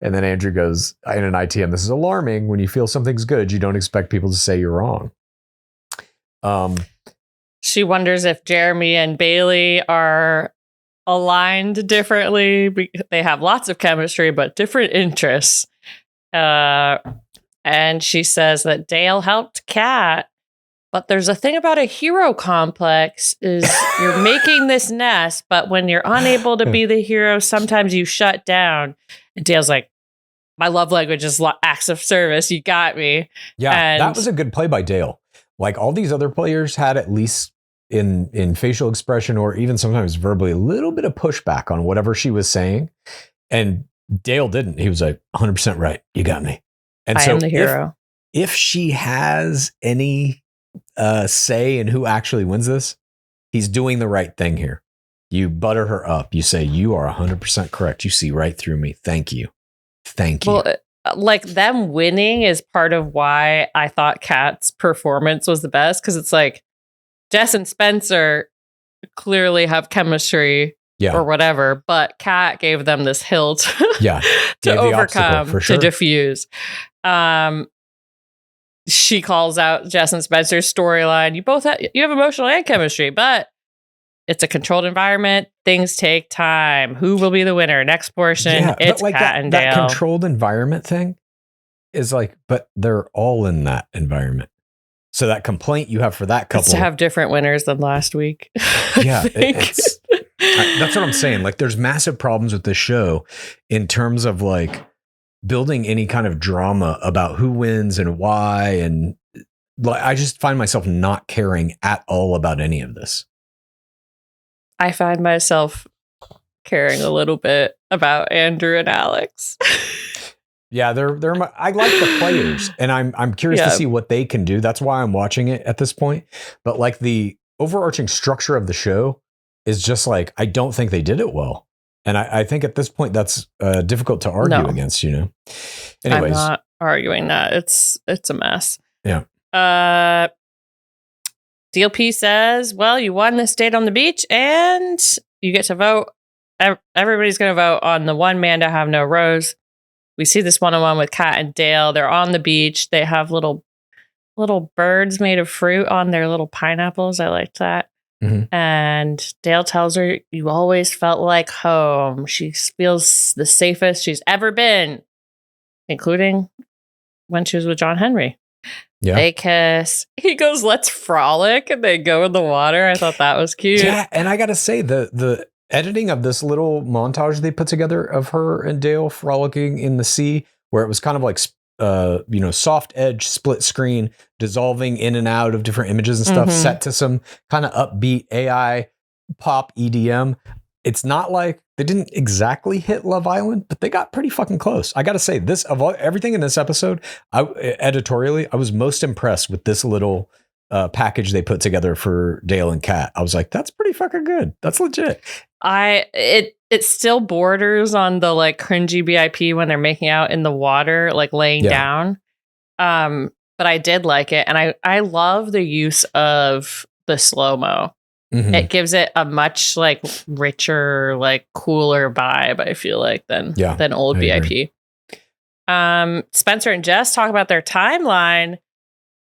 And then Andrew goes, in an ITM, this is alarming. When you feel something's good, you don't expect people to say you're wrong. She wonders if Jeremy and Bailey are aligned differently. They have lots of chemistry, but different interests. And she says that Dale helped Kat. But there's a thing about a hero complex is you're making this nest, but when you're unable to be the hero, sometimes you shut down. And Dale's like, my love language is acts of service. You got me. Yeah, and that was a good play by Dale. Like all these other players had at least in facial expression or even sometimes verbally a little bit of pushback on whatever she was saying. And Dale didn't. He was like, 100% right. You got me. And I am the hero. If she has any say in who actually wins this, he's doing the right thing here. You butter her up. You say, you are 100% correct. You see right through me. Thank you. Well, like them winning is part of why I thought Kat's performance was the best. Cause it's like Jess and Spencer clearly have chemistry or whatever, but Kat gave them this hill to overcome, for sure. To diffuse. She calls out Jess and Spencer's storyline. You have emotional and chemistry, but it's a controlled environment. Things take time. Who will be the winner? Next portion, it's like Kat and Dale. That controlled environment thing is like, but they're all in that environment. So that complaint you have for that couple, it's to have different winners than last week. Yeah, that's what I'm saying. Like, there's massive problems with this show in terms of like building any kind of drama about who wins and why. And like, I just find myself not caring at all about any of this. I find myself caring a little bit about Andrew and Alex. Yeah, I like the players, and I'm curious to see what they can do. That's why I'm watching it at this point. But like the overarching structure of the show is just like, I don't think they did it well. And I think at this point that's difficult to argue against, you know. Anyways, I'm not arguing that. It's a mess. Yeah. DLP says, well, you won this date on the beach and you get to vote. Everybody's going to vote on the one man to have no rose. We see this one-on-one with Kat and Dale. They're on the beach. They have little birds made of fruit on their little pineapples. I liked that. Mm-hmm. And Dale tells her, you always felt like home. She feels the safest she's ever been, including when she was with John Henry. Yeah. They kiss. He goes, let's frolic. And they go in the water. I thought that was cute. Yeah. And I got to say, the editing of this little montage they put together of her and Dale frolicking in the sea, where it was kind of like, soft edge split screen, dissolving in and out of different images and stuff, set to some kind of upbeat AI pop EDM. It's not like they didn't exactly hit Love Island, but they got pretty fucking close. I got to say, this of everything in this episode, editorially, I was most impressed with this little package they put together for Dale and Kat. I was like, that's pretty fucking good. That's legit. It still borders on the like cringy BIP when they're making out in the water, like laying down. But I did like it, and I love the use of the slow-mo. Mm-hmm. It gives it a much like richer, like cooler vibe, I feel like, than old BIP. Spencer and Jess talk about their timeline.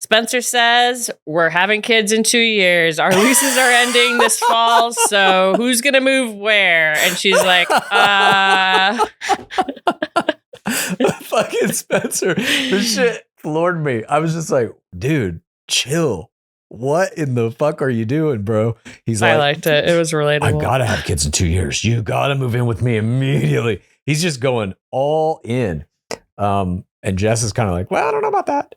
Spencer says, we're having kids in 2 years. Our leases are ending this fall, so who's going to move where? And she's like, Fucking Spencer. This shit floored me. I was just like, dude, chill. What in the fuck are you doing, bro? He's like, I liked it. It was relatable. I gotta have kids in 2 years. You gotta move in with me immediately. He's just going all in. And Jess is kind of like, well, I don't know about that.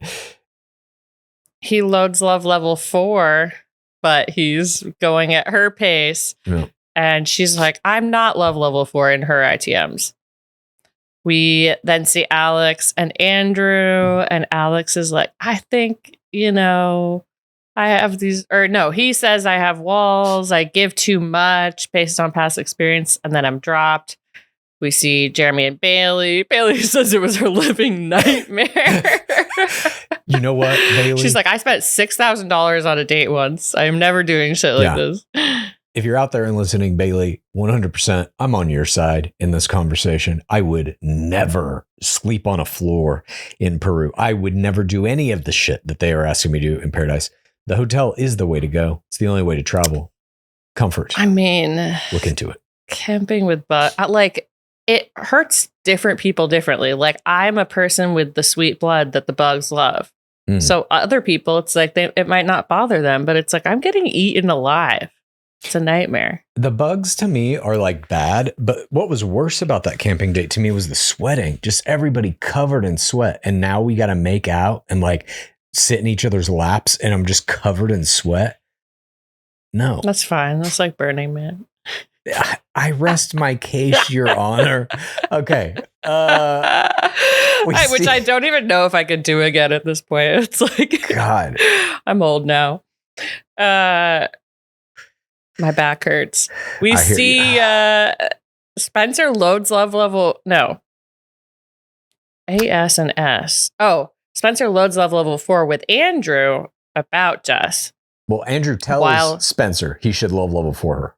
He loads love level 4, but he's going at her pace. Yeah. And she's like, I'm not love level 4 in her ITMs. We then see Alex and Andrew, and Alex is like, I think, I have these, or no, he says I have walls. I give too much based on past experience, and then I'm dropped. We see Jeremy and Bailey. Bailey says it was her living nightmare. You know what, Bailey? She's like, I spent $6,000 on a date once. I'm never doing shit like this. If you're out there and listening, Bailey, 100%, I'm on your side in this conversation. I would never sleep on a floor in Peru. I would never do any of the shit that they are asking me to do in Paradise. The hotel is the way to go. It's the only way to travel. Comfort. I mean, look into it. Camping with it hurts different people differently. Like, I'm a person with the sweet blood that the bugs love. Mm. So other people, it's like it might not bother them, but it's like, I'm getting eaten alive. It's a nightmare. The bugs to me are like bad, but what was worse about that camping date to me was the sweating. Just everybody covered in sweat. And now we got to make out and like sit in each other's laps, and I'm just covered in sweat. No. That's fine. That's like Burning Man. I rest my case, Your Honor. Okay. Which I don't even know if I could do again at this point. It's like, God, I'm old now. My back hurts. We see Spencer loads love level. No. AS and S. Oh, Spencer loads love level 4 with Andrew about Jess. Well, Andrew tells Spencer he should love level 4 her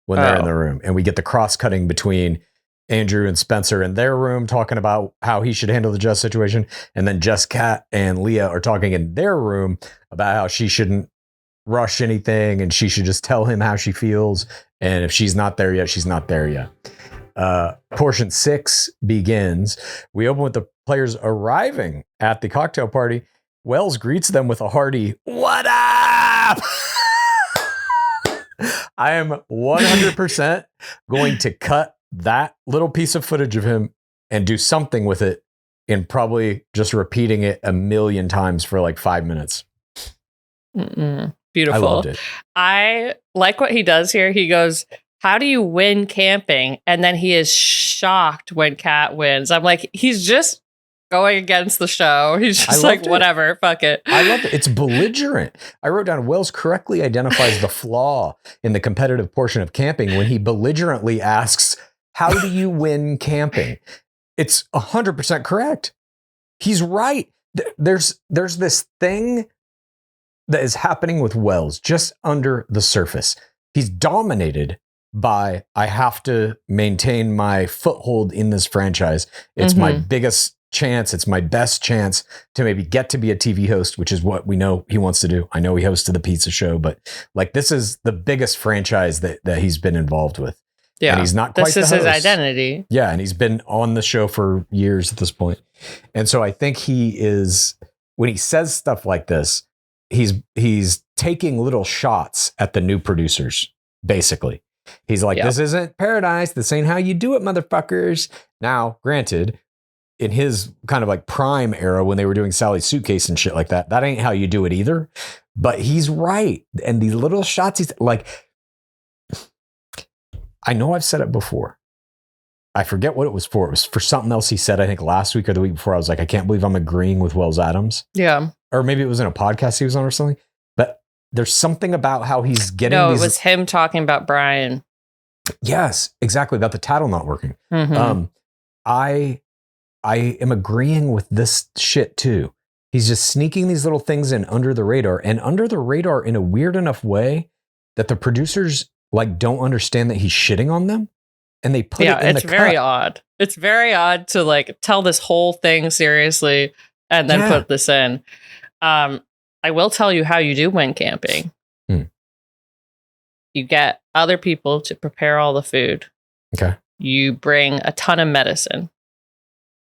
when they're in the room. And we get the cross-cutting between Andrew and Spencer in their room talking about how he should handle the Jess situation. And then Jess, Kat, and Leah are talking in their room about how she shouldn't rush anything and she should just tell him how she feels. And if she's not there yet, she's not there yet. Portion 6 begins. We open with the players arriving at the cocktail party. Wells greets them with a hearty, "What up?" I am 100% going to cut that little piece of footage of him and do something with it, and probably just repeating it a million times for like 5 minutes. Beautiful. I loved it. I like what he does here. He goes, how do you win camping? And then he is shocked when Kat wins. I'm like, he's just going against the show. He's just like, whatever, fuck it. I love it. It's belligerent. I wrote down Wells correctly identifies the flaw in the competitive portion of camping when he belligerently asks, how do you win camping? It's 100% correct. He's right. There's this thing that is happening with Wells just under the surface. He's dominated by, I have to maintain my foothold in this franchise. It's my biggest chance. It's my best chance to maybe get to be a TV host, which is what we know he wants to do. I know he hosted the pizza show, but like this is the biggest franchise that he's been involved with. Yeah. And he's not quite This is his identity. Yeah. And he's been on the show for years at this point. And so I think he is, when he says stuff like this, he's taking little shots at the new producers, basically. He's like, this isn't paradise. This ain't how you do it, motherfuckers. Now, granted, in his kind of like prime era when they were doing Sally's Suitcase and shit like that, that ain't how you do it either. But he's right. And these little shots, he's like, I know I've said it before. I forget what it was for. It was for something else he said, I think last week or the week before. I was like, I can't believe I'm agreeing with Wells Adams. Yeah. Or maybe it was in a podcast he was on or something. But there's something about how he's getting it was him talking about Brian. Yes, exactly. About the tattle not working. I am agreeing with this shit too. He's just sneaking these little things in under the radar, and under the radar in a weird enough way that the producers like don't understand that he's shitting on them, and they put it in the cut. Very odd. It's very odd to like tell this whole thing seriously and then put this in. I will tell you how you do win camping. You get other people to prepare all the food. Okay. You bring a ton of medicine.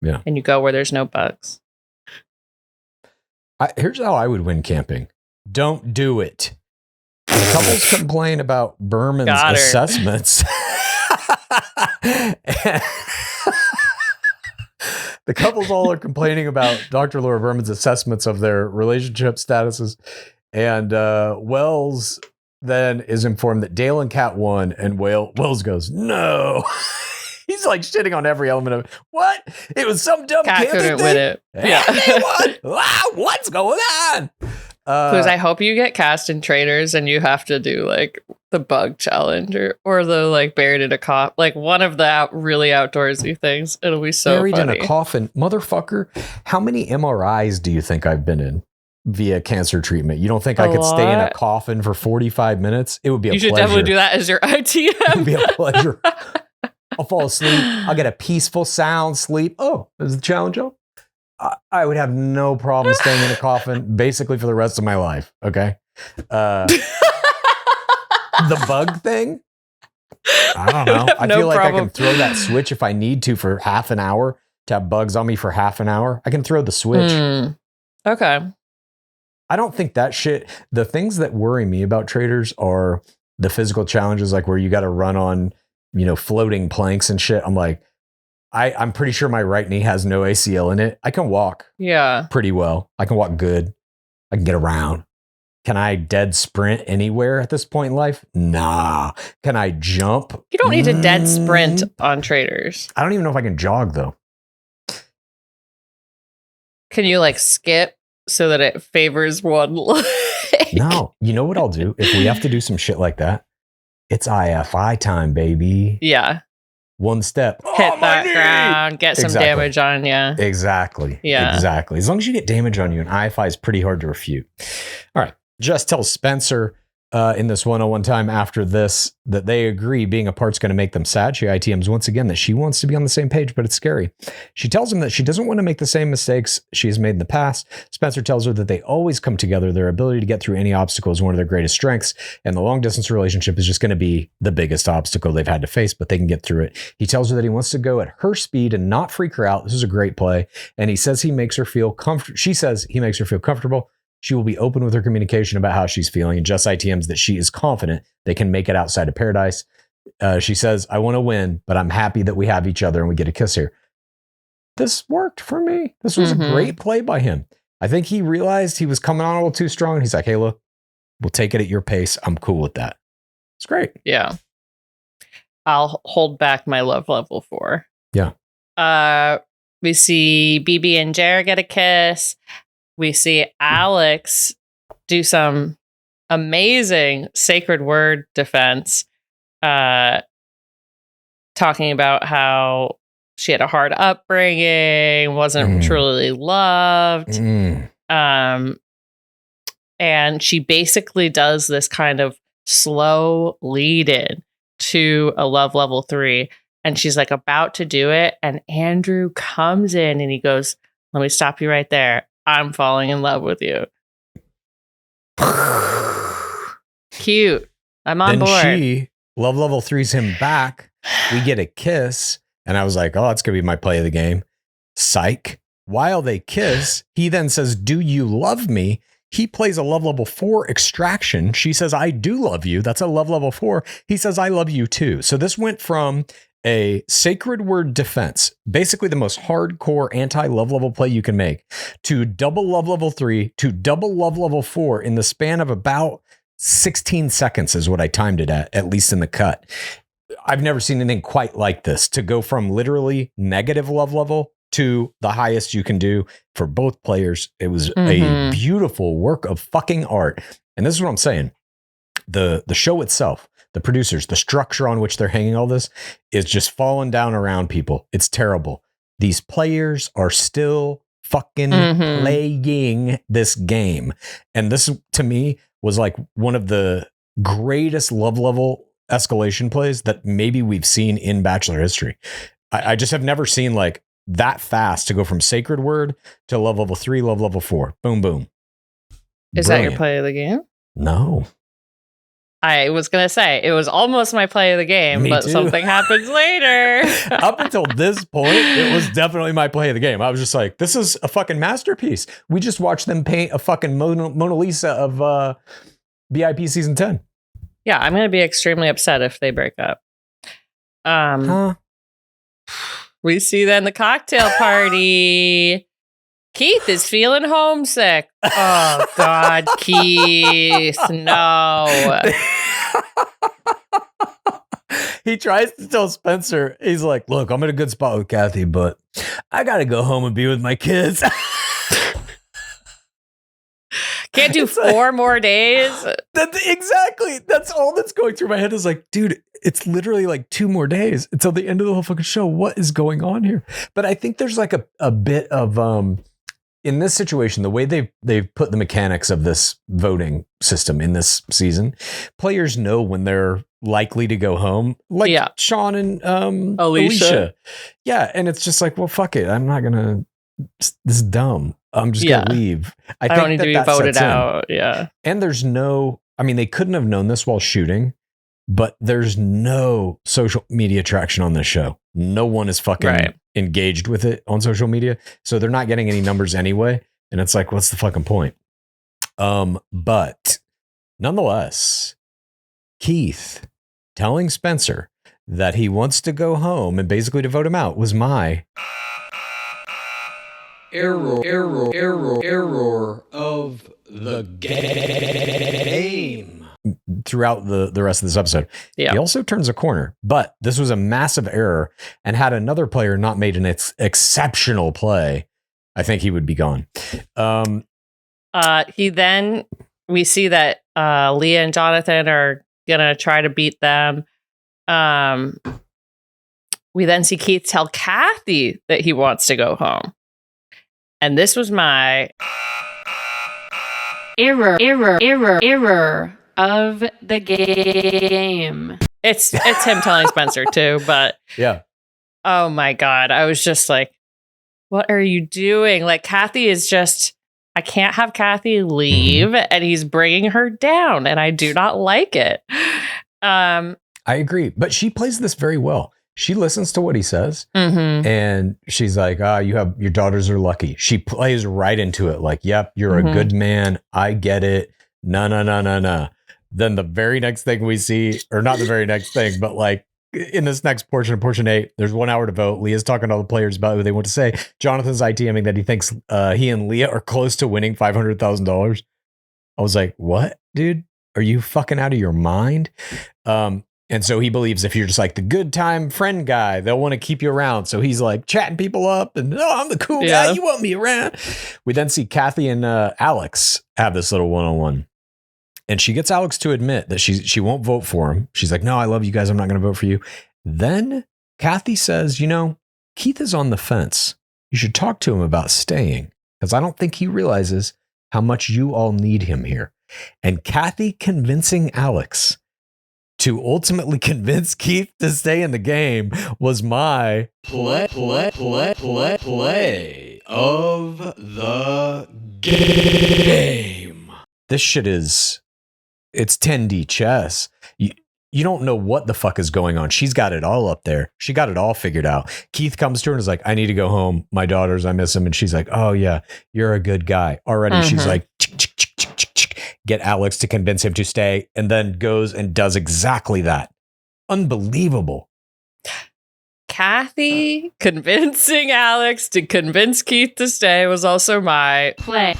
Yeah. And you go where there's no bugs. Here's how I would win camping. Don't do it. Couples complain about Berman's assessments. The couples all are complaining about Dr. Laura Berman's assessments of their relationship statuses. And Wells then is informed that Dale and Kat won, and Wells goes, no. He's like shitting on every element of it. What? It was some dumb Kat couldn't win it. Yeah. They won. Wow, what's going on? Because I hope you get cast in Traitors and you have to do like the bug challenge or the like buried in a coffin, like one of the really outdoorsy things. It'll be so buried funny. In a coffin. Motherfucker, how many MRIs do you think I've been in via cancer treatment? You don't think I could stay in a coffin for 45 minutes? It would be a pleasure. You should definitely do that as your ITM. It would be a pleasure. I'll fall asleep. I'll get a peaceful sound sleep. Oh, is the challenge up? I would have no problem staying in a coffin basically for the rest of my life. Okay. The bug thing. I don't know. I feel like I can throw that switch if I need to for half an hour to have bugs on me for half an hour. I can throw the switch. Okay. I don't think that shit. The things that worry me about Traitors are the physical challenges, like where you got to run on, floating planks and shit. I'm like, I'm pretty sure my right knee has no ACL in it. I can walk pretty well. I can walk good. I can get around. Can I dead sprint anywhere at this point in life? Nah. Can I jump? You don't need to dead sprint on Traitors. I don't even know if I can jog though. Can you like skip so that it favors one leg? No. You know what I'll do? If we have to do some shit like that, it's IFI time, baby. Yeah. One step. Hit that ground, get some damage on you. Exactly. Yeah. Exactly. As long as you get damage on you, an IFI is pretty hard to refute. All right. Jess tells Spencer in this one-on-one time after this that they agree being apart's going to make them sad. She ITMs once again that she wants to be on the same page, but it's scary. She tells him that she doesn't want to make the same mistakes she has made in the past. Spencer tells her that they always come together. Their ability to get through any obstacle is one of their greatest strengths, and the long-distance relationship is just going to be the biggest obstacle they've had to face, but they can get through it. He tells her that he wants to go at her speed and not freak her out. This is a great play, and he says he makes her feel comfortable. She says he makes her feel comfortable. She will be open with her communication about how she's feeling, and Jess ITMs that she is confident they can make it outside of paradise. She says, I want to win, but I'm happy that we have each other and we get a kiss here. This worked for me. This was a great play by him. I think he realized he was coming on a little too strong. And he's like, hey, look, we'll take it at your pace. I'm cool with that. It's great. Yeah. I'll hold back my love level 4. Yeah. We see BB and Jer get a kiss. We see Alex do some amazing sacred word defense, talking about how she had a hard upbringing, wasn't truly loved. And she basically does this kind of slow lead in to a love level 3. And she's like about to do it. And Andrew comes in and he goes, let me stop you right there. I'm falling in love with you. Cute. I'm on board. She love level 3's him back. We get a kiss. And I was like, oh, that's going to be my play of the game. Psych. While they kiss, he then says, do you love me? He plays a love level 4 extraction. She says, I do love you. That's a love level 4. He says, I love you too. So this went from a sacred word defense, basically the most hardcore anti-love level play you can make, to double love level 3 to double love level 4 in the span of about 16 seconds is what I timed it at least in the cut. I've never seen anything quite like this, to go from literally negative love level to the highest you can do for both players. It was a beautiful work of fucking art. And this is what I'm saying. The show itself, the producers, the structure on which they're hanging all this is just falling down around people. It's terrible. These players are still fucking playing this game. And this, to me, was like one of the greatest love level escalation plays that maybe we've seen in Bachelor history. I just have never seen like that fast to go from sacred word to love level 3, love level 4. Boom, boom. Is that your play of the game? No. I was going to say, it was almost my play of the game, but something happens later. Up until this point, it was definitely my play of the game. I was just like, this is a fucking masterpiece. We just watched them paint a fucking Mona Lisa of BIP season 10. Yeah, I'm going to be extremely upset if they break up. We see then the cocktail party. Keith is feeling homesick. Oh, God, Keith, no. He tries to tell Spencer, he's like, look, I'm in a good spot with Kathy, but I got to go home and be with my kids. Can't do 4 more days. Exactly. That's all that's going through my head is like, dude, it's literally like 2 more days until the end of the whole fucking show. What is going on here? But I think there's like a bit of, in this situation, the way they've put the mechanics of this voting system in this season, players know when they're likely to go home, like Sean and Alicia. Yeah. And it's just like, well, fuck it. I'm not going to, this is dumb. I'm just going to leave. I think don't need to be voted out. Yeah. And there's no, I mean, they couldn't have known this while shooting, but there's no social media traction on this show. No one is fucking engaged with it on social media. So they're not getting any numbers anyway. And it's like, what's the fucking point? But nonetheless, Keith telling Spencer that he wants to go home and basically to vote him out was my error of the game throughout the rest of this episode. Yeah. He also turns a corner, but this was a massive error, and had another player not made an exceptional play, I think he would be gone. We see that Leah and Jonathan are gonna try to beat them. We then see Keith tell Kathy that he wants to go home. And this was my error of the game. It's him telling Spencer too, but yeah. Oh my God. I was just like, what are you doing? Like, Kathy is just, I can't have Kathy leave, and he's bringing her down, and I do not like it. I agree, but she plays this very well. She listens to what he says, and she's like, your daughters are lucky. She plays right into it. Like, yep, you're a good man. I get it. No. Then the very next thing we see, or not the very next thing, but like in this next portion of portion 8, there's 1 hour to vote. Leah's talking to all the players about who they want to say. Jonathan's ITMing that he thinks he and Leah are close to winning $500,000. I was like, what, dude? Are you fucking out of your mind? And so he believes if you're just like the good time friend guy, they'll want to keep you around. So he's like chatting people up and, oh, I'm the cool guy. You want me around. We then see Kathy and Alex have this little one-on-one. And she gets Alex to admit that she won't vote for him. She's like, no, I love you guys. I'm not going to vote for you. Then Kathy says, Keith is on the fence. You should talk to him about staying because I don't think he realizes how much you all need him here. And Kathy convincing Alex to ultimately convince Keith to stay in the game was my play of the game. This shit it's 10D chess. You don't know what the fuck is going on. She's got it all up there. She got it all figured out. Keith comes to her and is like, I need to go home. My daughters, I miss them. And she's like, oh yeah, you're a good guy. Already she's like, get Alex to convince him to stay, and then goes and does exactly that. Unbelievable. Kathy convincing Alex to convince Keith to stay was also my play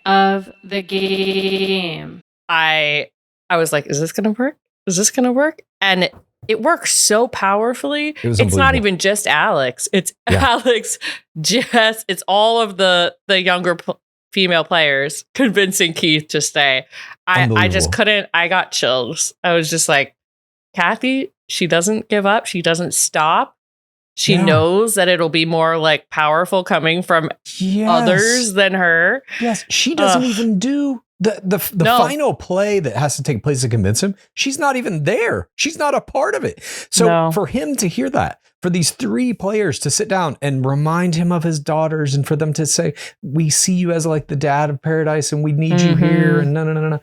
of the game. I was like, is this going to work? Is this going to work? And it works so powerfully. It's not even just Alex. It's Alex, Jess. It's all of the younger female players convincing Keith to stay. I just couldn't. I got chills. I was just like, Kathy, she doesn't give up. She doesn't stop. She knows that it'll be more like powerful coming from others than her. Yes, she doesn't even do the final play that has to take place to convince him. She's not even there. She's not a part of it. So for him to hear that, for these three players to sit down and remind him of his daughters, and for them to say, we see you as like the dad of paradise and we need you here. And no.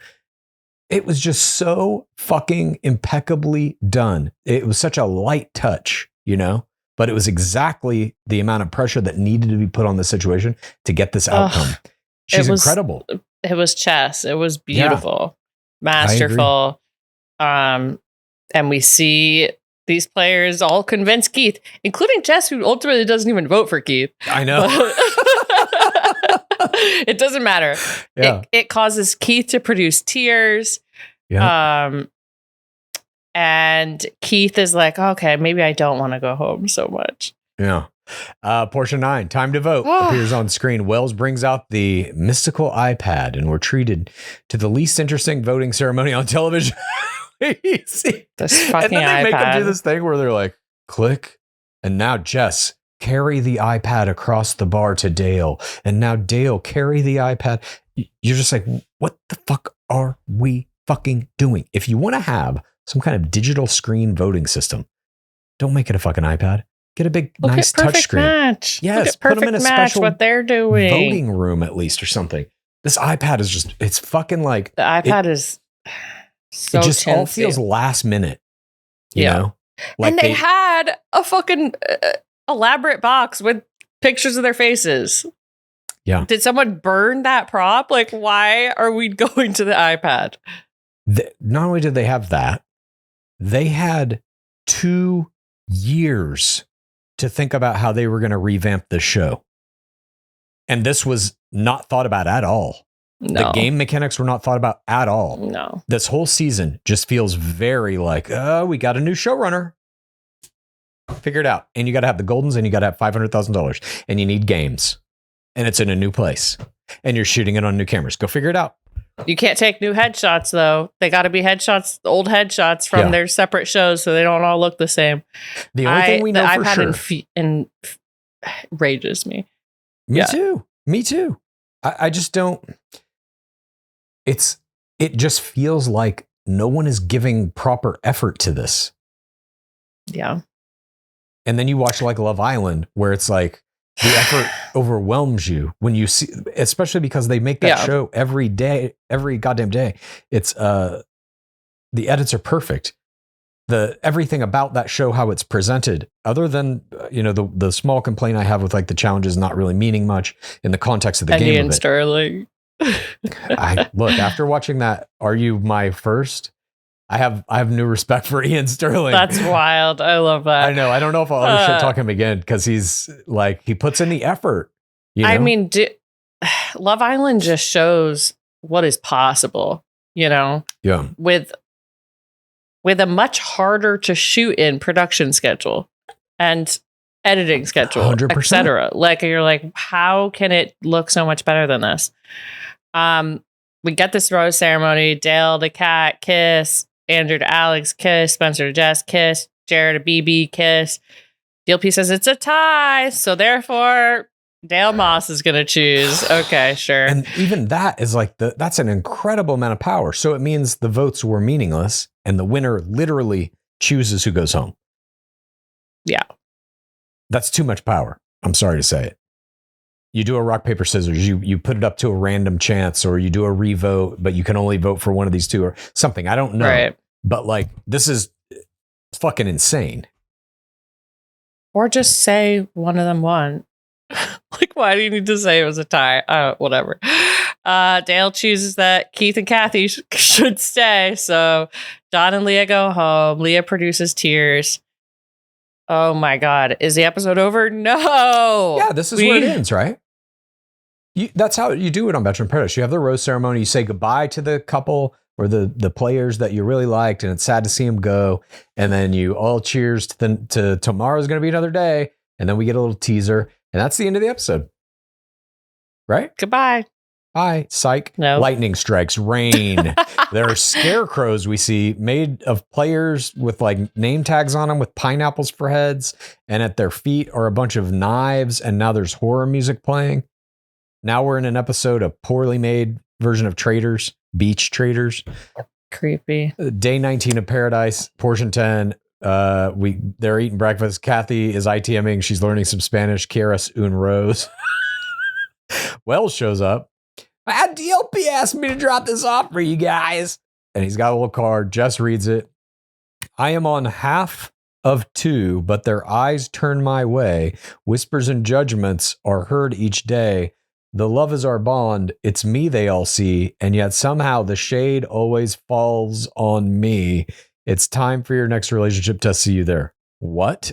It was just so fucking impeccably done. It was such a light touch, but it was exactly the amount of pressure that needed to be put on the situation to get this outcome. She's incredible. It was chess. It was beautiful, masterful. And we see these players all convince Keith, including Jess, who ultimately doesn't even vote for Keith. I know. It doesn't matter. Yeah. It causes Keith to produce tears. Yeah. And Keith is like, okay, maybe I don't want to go home so much. Yeah. Portion 9, time to vote, appears on screen. Wells brings out the mystical iPad, and we're treated to the least interesting voting ceremony on television. See? This fucking and then they iPad. make them do this thing where they're like, click, and now Jess, carry the iPad across the bar to Dale, and now Dale, carry the iPad. You're just like, what the fuck are we fucking doing? If you want to have some kind of digital screen voting system, don't make it a fucking iPad. Get a big, nice touch screen. Match. Yes, put them in a special what they're doing. Voting room at least or something. This iPad is just, it's fucking like. The iPad is so it just chintzy. all feels last minute. You know? Like and they had a fucking elaborate box with pictures of their faces. Yeah. Did someone burn that prop? Like, why are we going to the iPad? Not only did they have that, they had 2 years to think about how they were going to revamp the show. And this was not thought about at all. No. The game mechanics were not thought about at all. No. This whole season just feels very like, we got a new showrunner. Figure it out. And you got to have the Goldens and you got to have $500,000 and you need games. And it's in a new place. And you're shooting it on new cameras. Go figure it out. You can't take new headshots, though. They got to be headshots, old headshots from their separate shows so they don't all look the same. The only thing we know for sure enrages me. Me too. I just don't. It just feels like no one is giving proper effort to this. Yeah. And then you watch like Love Island, where it's like the effort overwhelms you when you see, especially because they make that show every day, every goddamn day. It's the edits are perfect. Everything about that show, how it's presented, other than the small complaint I have with like the challenges not really meaning much in the context of the game. And Sterling. Look, after watching that, Are You My First? I have new respect for Ian Sterling. That's wild. I love that. I know. I don't know if I'll ever shit talk him again because he's like, he puts in the effort. I mean, Love Island just shows what is possible, Yeah. with with a much harder to shoot in production schedule and editing schedule, 100%. etc. Like, you're like, how can it look so much better than this? We get this rose ceremony. Dale to Kat, kiss. Andrew to Alex, kiss. Spencer to Jess, kiss. Jared to BB, kiss. DLP says it's a tie, so therefore Dale Moss is going to choose. Okay, sure. And even that is like that's an incredible amount of power. So it means the votes were meaningless and the winner literally chooses who goes home. Yeah. That's too much power. I'm sorry to say it. You do a rock, paper, scissors. You put it up to a random chance, or you do a revote, but you can only vote for one of these two or something. I don't know. Right. But like, this is fucking insane. Or just say one of them won. Like, why do you need to say it was a tie? Whatever. Dale chooses that Keith and Kathy should stay. So Don and Leah go home. Leah produces tears. Oh my God. Is the episode over? No. Yeah, this is where it ends, right? That's how you do it on Bachelor in Paradise. You have the rose ceremony. You say goodbye to the couple or the players that you really liked, and it's sad to see them go. And then you all cheers to tomorrow's going to be another day. And then we get a little teaser, and that's the end of the episode. Right? Goodbye. Bye. Psych. No. Lightning strikes, rain. There are scarecrows we see made of players with like name tags on them with pineapples for heads. And at their feet are a bunch of knives. And now there's horror music playing. Now we're in an episode of poorly made version of Traders, Beach Traders. Creepy. Day 19 of Paradise, portion 10. They're eating breakfast. Kathy is ITMing. She's learning some Spanish. Quieres un rose. Wells shows up. DLP asked me to drop this off for you guys. And he's got a little card. Jess reads it. I am on half of 2, but their eyes turn my way. Whispers and judgments are heard each day. The love is our bond. It's me they all see. And yet somehow the shade always falls on me. It's time for your next relationship to see you there. What?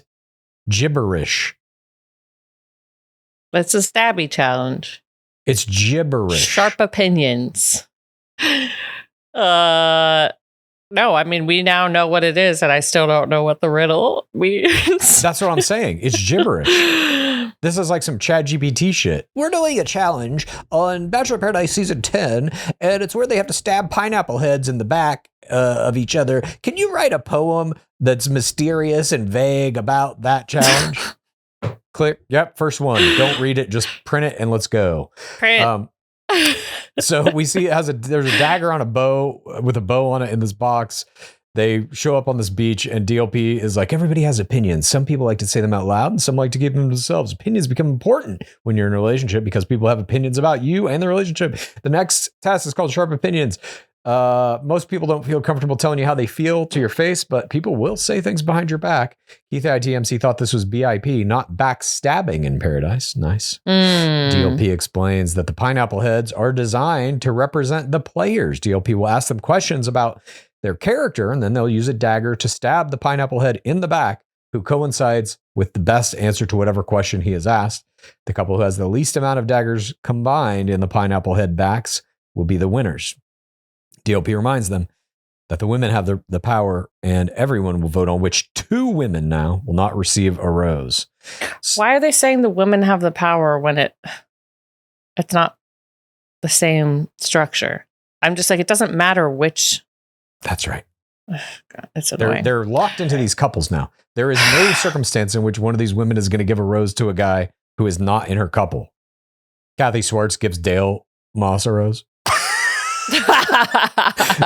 Gibberish. It's a stabby challenge. It's gibberish. Sharp opinions. No, I mean, we now know what it is, and I still don't know what the riddle means. That's what I'm saying. It's gibberish. This is like some ChatGPT shit. We're doing a challenge on Bachelor in Paradise Season 10, and it's where they have to stab pineapple heads in the back of each other. Can you write a poem that's mysterious and vague about that challenge? Click. Yep. First one. Don't read it. Just print it and let's go. Print. So we see there's a dagger on a bow with a bow on it in this box. They show up on this beach and DLP is like, everybody has opinions. Some people like to say them out loud and some like to keep them to themselves. Opinions become important when you're in a relationship because people have opinions about you and the relationship. The next test is called Sharp Opinions. Most people don't feel comfortable telling you how they feel to your face, but people will say things behind your back. Keith ITMC thought this was BIP, not backstabbing in Paradise. Nice. DLP explains that the pineapple heads are designed to represent the players. DLP will ask them questions about their character, and then they'll use a dagger to stab the pineapple head in the back, who coincides with the best answer to whatever question he is asked. The couple who has the least amount of daggers combined in the pineapple head backs will be the winners. DLP reminds them that the women have the power, and everyone will vote on which 2 women now will not receive a rose. Why are they saying the women have the power when it's not the same structure? I'm just like, it doesn't matter which. That's right. God, it's annoying. They're locked into these couples now. There is no circumstance in which one of these women is going to give a rose to a guy who is not in her couple. Kathy Swartz gives Dale Moss a rose.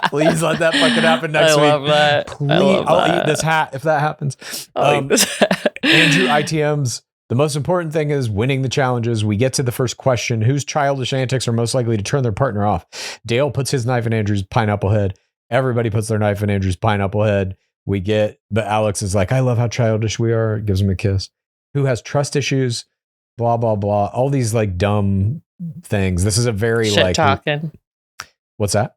Please let that fucking happen next week. Love that. Please, I'll eat this hat if that happens. Andrew ITM's the most important thing is winning the challenges. We get to the first question. Whose childish antics are most likely to turn their partner off? Dale puts his knife in Andrew's pineapple head. Everybody puts their knife in Andrew's pineapple head. But Alex is like, I love how childish we are. Gives him a kiss. Who has trust issues? Blah, blah, blah. All these like dumb things. This is a very shit like talking. What's that?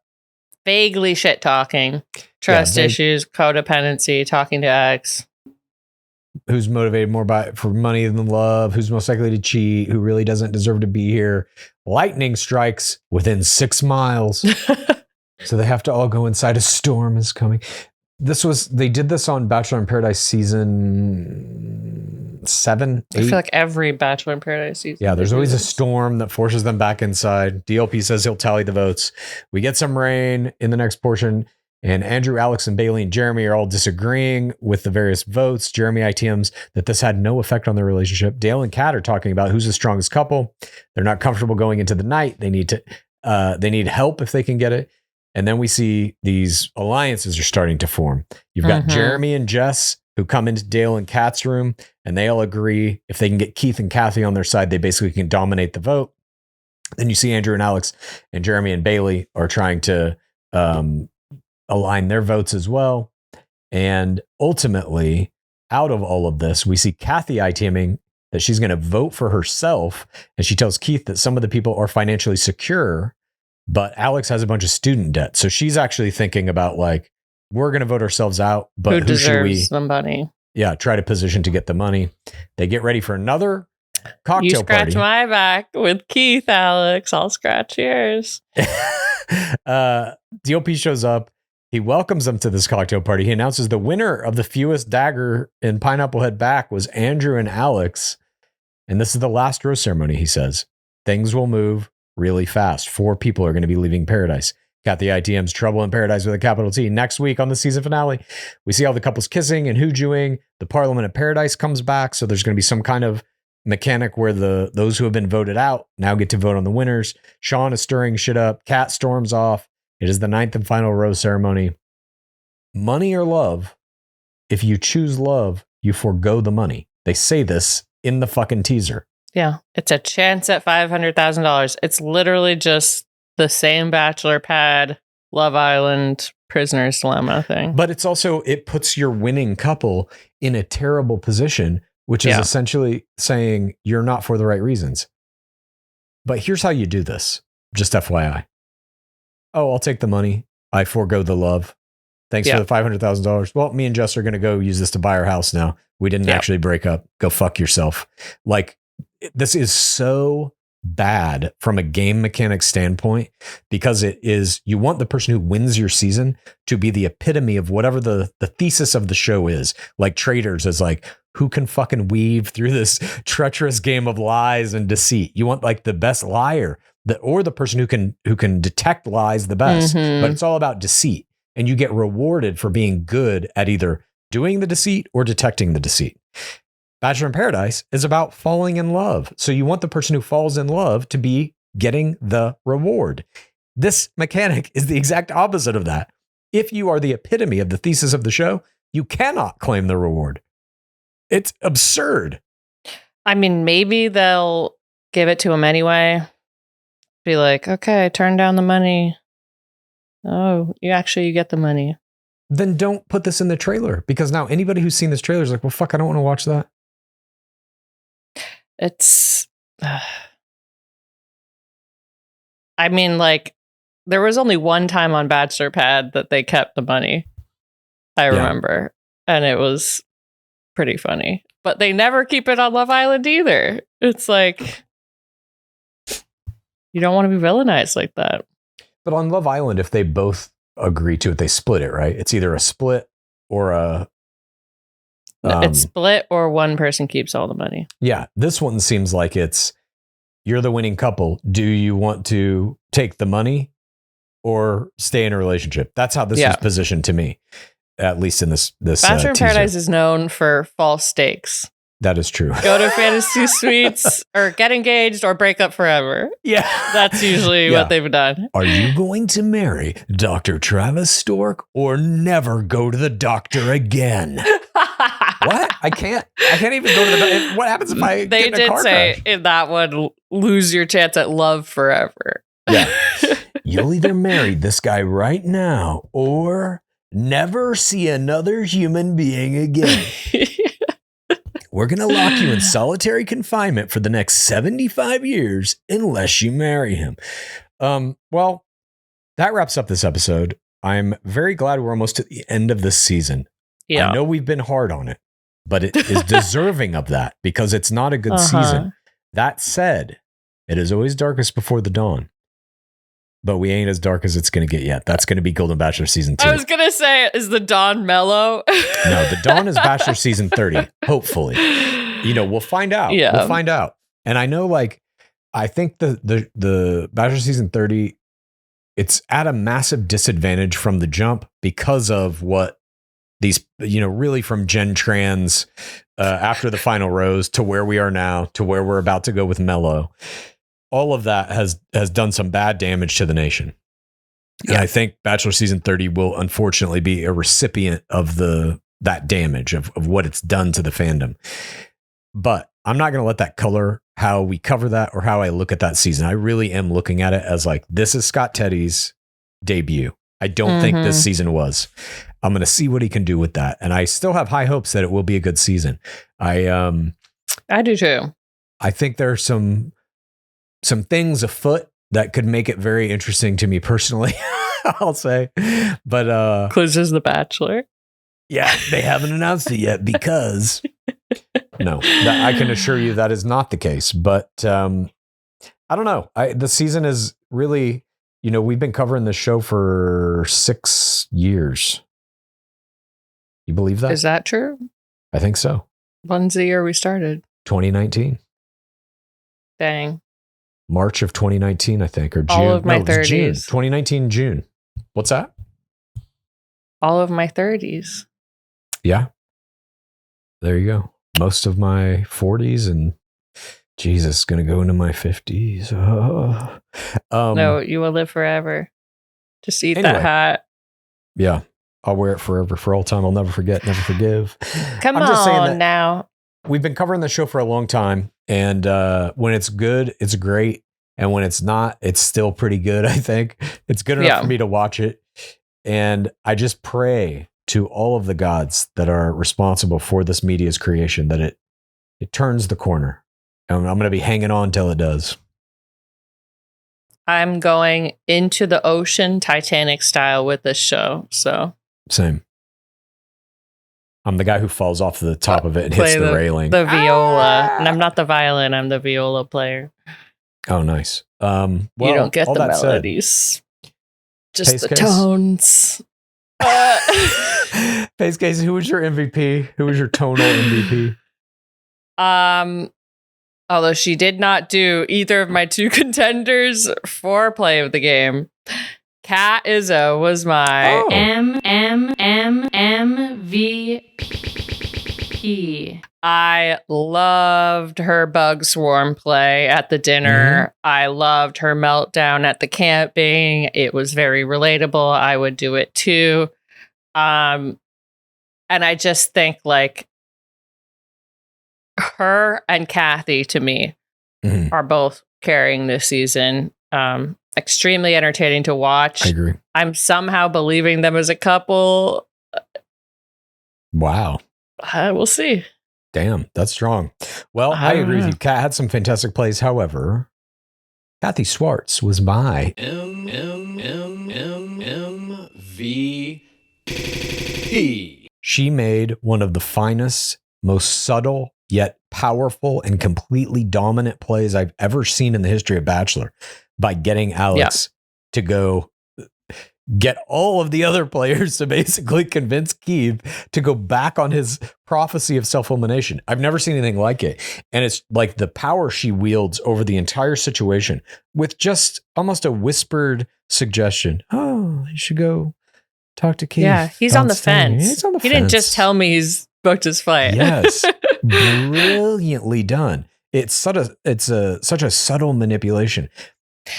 Vaguely shit talking. Trust issues, codependency, talking to ex. Who's motivated more for money than love? Who's most likely to cheat? Who really doesn't deserve to be here? Lightning strikes within 6 miles. So they have to all go inside. A storm is coming. They did this on Bachelor in Paradise season 7, 8. I feel like every Bachelor in Paradise season. Yeah, there's always a storm that forces them back inside. DLP says he'll tally the votes. We get some rain in the next portion, and Andrew, Alex, and Bailey and Jeremy are all disagreeing with the various votes. Jeremy ITMs that this had no effect on their relationship. Dale and Kat are talking about who's the strongest couple. They're not comfortable going into the night. They need help if they can get it. And then we see these alliances are starting to form. You've got Jeremy and Jess who come into Dale and Kat's room, and they all agree if they can get Keith and Kathy on their side, they basically can dominate the vote. Then you see Andrew and Alex and Jeremy and Bailey are trying to align their votes as well. And ultimately, out of all of this, we see Kathy ITMing that she's going to vote for herself. And she tells Keith that some of the people are financially secure, but Alex has a bunch of student debt. So she's actually thinking about like, we're going to vote ourselves out, but who should we somebody? Yeah, try to position to get the money. They get ready for another cocktail you scratch party. my back with Keith, Alex. I'll scratch yours. DLP shows up. He welcomes them to this cocktail party. He announces the winner of the fewest dagger in Pineapple Head back was Andrew and Alex. And this is the last rose ceremony, he says. Things will move really fast. 4 people are going to be leaving paradise. Got the ITM's Trouble in Paradise with a capital T. Next week on the season finale, we see all the couples kissing and hoojuing. The Parliament of Paradise comes back. So there's going to be some kind of mechanic where those who have been voted out now get to vote on the winners. Sean is stirring shit up. Kat storms off. It is the 9th and final rose ceremony. Money or love? If you choose love, you forego the money. They say this in the fucking teaser. Yeah. It's a chance at $500,000. It's literally just the same Bachelor pad, Love Island, Prisoner's Dilemma thing. But it's also, it puts your winning couple in a terrible position, which is essentially saying you're not for the right reasons. But here's how you do this. Just FYI. Oh, I'll take the money. I forego the love. Thanks for the $500,000. Well, me and Jess are going to go use this to buy our house now. We didn't actually break up. Go fuck yourself. Like, this is so bad from a game mechanic standpoint, because it is, you want the person who wins your season to be the epitome of whatever the thesis of the show is. Like Traitors is like, who can fucking weave through this treacherous game of lies and deceit? You want like the best liar, or the person who can detect lies the best. But it's all about deceit, and you get rewarded for being good at either doing the deceit or detecting the deceit. Bachelor in Paradise is about falling in love. So you want the person who falls in love to be getting the reward. This mechanic is the exact opposite of that. If you are the epitome of the thesis of the show, you cannot claim the reward. It's absurd. I mean, maybe they'll give it to him anyway. Be like, okay, turn down the money. Oh, you get the money. Then don't put this in the trailer, because now anybody who's seen this trailer is like, well, fuck, I don't want to watch that. It's, I mean, like, there was only one time on Bachelor Pad that they kept the money. I remember. And it was pretty funny. But they never keep it on Love Island either. It's like, you don't want to be villainized like that. But on Love Island, if they both agree to it, they split it, right? It's either a split or a... it's split or one person keeps all the money. Yeah. This one seems like it's, you're the winning couple. Do you want to take the money or stay in a relationship? That's how this is positioned to me, at least in this Bachelor in Paradise is known for false stakes. That is true. Go to fantasy suites or get engaged or break up forever. Yeah. That's usually what they've done. Are you going to marry Dr. Travis Stork or never go to the doctor again? What? I can't even go to the... What happens if I They get in a car did say crash? in that one, lose your chance at love forever. Yeah. You'll either marry this guy right now or never see another human being again. We're going to lock you in solitary confinement for the next 75 years unless you marry him. Well, that wraps up this episode. I'm very glad we're almost at the end of this season. Yeah. I know we've been hard on it, but it is deserving of that because it's not a good season. That said, it is always darkest before the dawn. but we ain't as dark as it's going to get yet. That's going to be Golden Bachelor season 2. I was gonna say, is the dawn mellow? No, the dawn is Bachelor season 30. Hopefully, we'll find out. Yeah. We'll find out. And I know, I think the Bachelor season 30, it's at a massive disadvantage from the jump because of what these, really from Gen Trans after the final rose to where we are now to where we're about to go with Mello. All of that has done some bad damage to the nation. Yeah. And I think Bachelor season 30 will unfortunately be a recipient of that damage of what it's done to the fandom. But I'm not going to let that color how we cover that or how I look at that season. I really am looking at it as this is Scott Teddy's debut. I don't think this season was. I'm going to see what he can do with that. And I still have high hopes that it will be a good season. I do too. I think there are some things afoot that could make it very interesting to me personally, I'll say. But Clues is the Bachelor. Yeah, they haven't announced it yet because no, I can assure you that is not the case. But I don't know. The season is really, we've been covering this show for 6 years. You believe that? Is that true? I think so. When's the year we started? 2019. Dang. March of 2019, I think, or June. All of my 30s. June. 2019, June. What's that? All of my 30s. Yeah. There you go. Most of my 40s and Jesus, going to go into my 50s. No, you will live forever. Just eat that hat. Yeah. I'll wear it forever, for all time. I'll never forget, never forgive. Come on now. We've been covering the show for a long time. And when it's good, it's great. And when it's not, it's still pretty good, I think. It's good enough for me to watch it. And I just pray to all of the gods that are responsible for this media's creation that it turns the corner. And I'm going to be hanging on till it does. I'm going into the ocean Titanic style with this show. So same. I'm the guy who falls off the top of it and hits the railing. The viola. And I'm not the violin. I'm the viola player. Oh, nice. Well, you don't get the melodies. Just PaceCase? The tones. PaceCase, who was your MVP? Who was your tonal MVP? Although she did not do either of my two contenders for play of the game. Kat Izzo was my MVP. I loved her bug swarm play at the dinner. I loved her meltdown at the camping. It was very relatable. I would do it too. And I just think her and Kathy to me are both carrying this season. Extremely entertaining to watch. I agree. I'm somehow believing them as a couple. Wow. We'll see. Damn, that's strong. Well, I agree with you. Kat had some fantastic plays. However, Kathy Swartz was my MVP. She made one of the finest, most subtle, yet powerful and completely dominant plays I've ever seen in the history of Bachelor by getting Alex to go get all of the other players to basically convince Keith to go back on his prophecy of self-elimination. I've never seen anything like it. And it's like the power she wields over the entire situation with just almost a whispered suggestion. Oh, you should go talk to Keith. Yeah, he's on the fence. He's on the he fence. didn't just tell me he's booked his flight. Yes. Brilliantly done. It's such a subtle manipulation.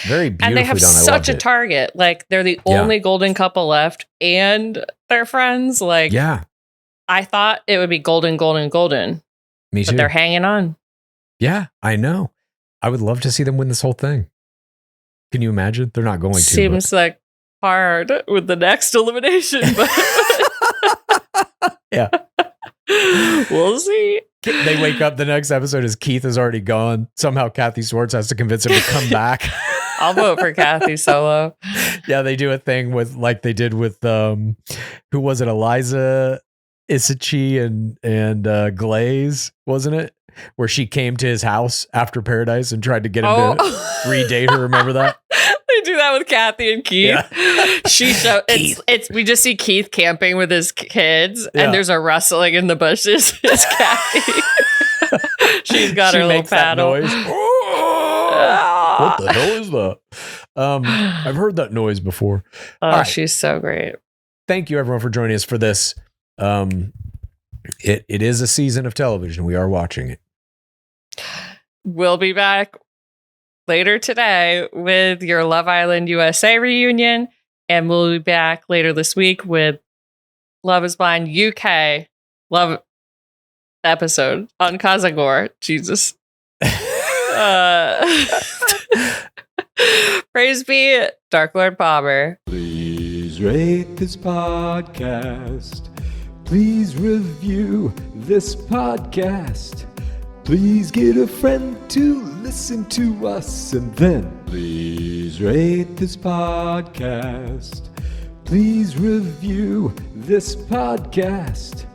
Very beautifully done. And they have such a target. They're the only golden couple left and they're friends. I thought it would be golden. Me too. But they're hanging on. Yeah, I know. I would love to see them win this whole thing. Can you imagine? They're not going to. Seems like hard with the next elimination, but yeah. We'll see. They wake up, the next episode is Keith is already gone. Somehow Kathy Swartz has to convince him to come back. I'll vote for Kathy solo. Yeah, they do a thing with like they did with who was it? Eliza Isachi and Glaze, wasn't it? where she came to his house after Paradise and tried to get him to redate her. Remember that? They do that with Kathy and Keith. Yeah. It's we just see Keith camping with his kids, and there's a rustling in the bushes. It's Kathy. She's got her little paddle. Noise. What the hell is that? I've heard that noise before. Oh, right. She's so great. Thank you, everyone, for joining us for this. It is a season of television. We are watching it. We'll be back later today with your Love Island USA reunion, and we'll be back later this week with Love is Blind UK Love episode on Kazagor. Jesus. Praise be Dark Lord Palmer. Please rate this podcast. Please review this podcast. Please get a friend to listen to us, and then please rate this podcast. Please review this podcast.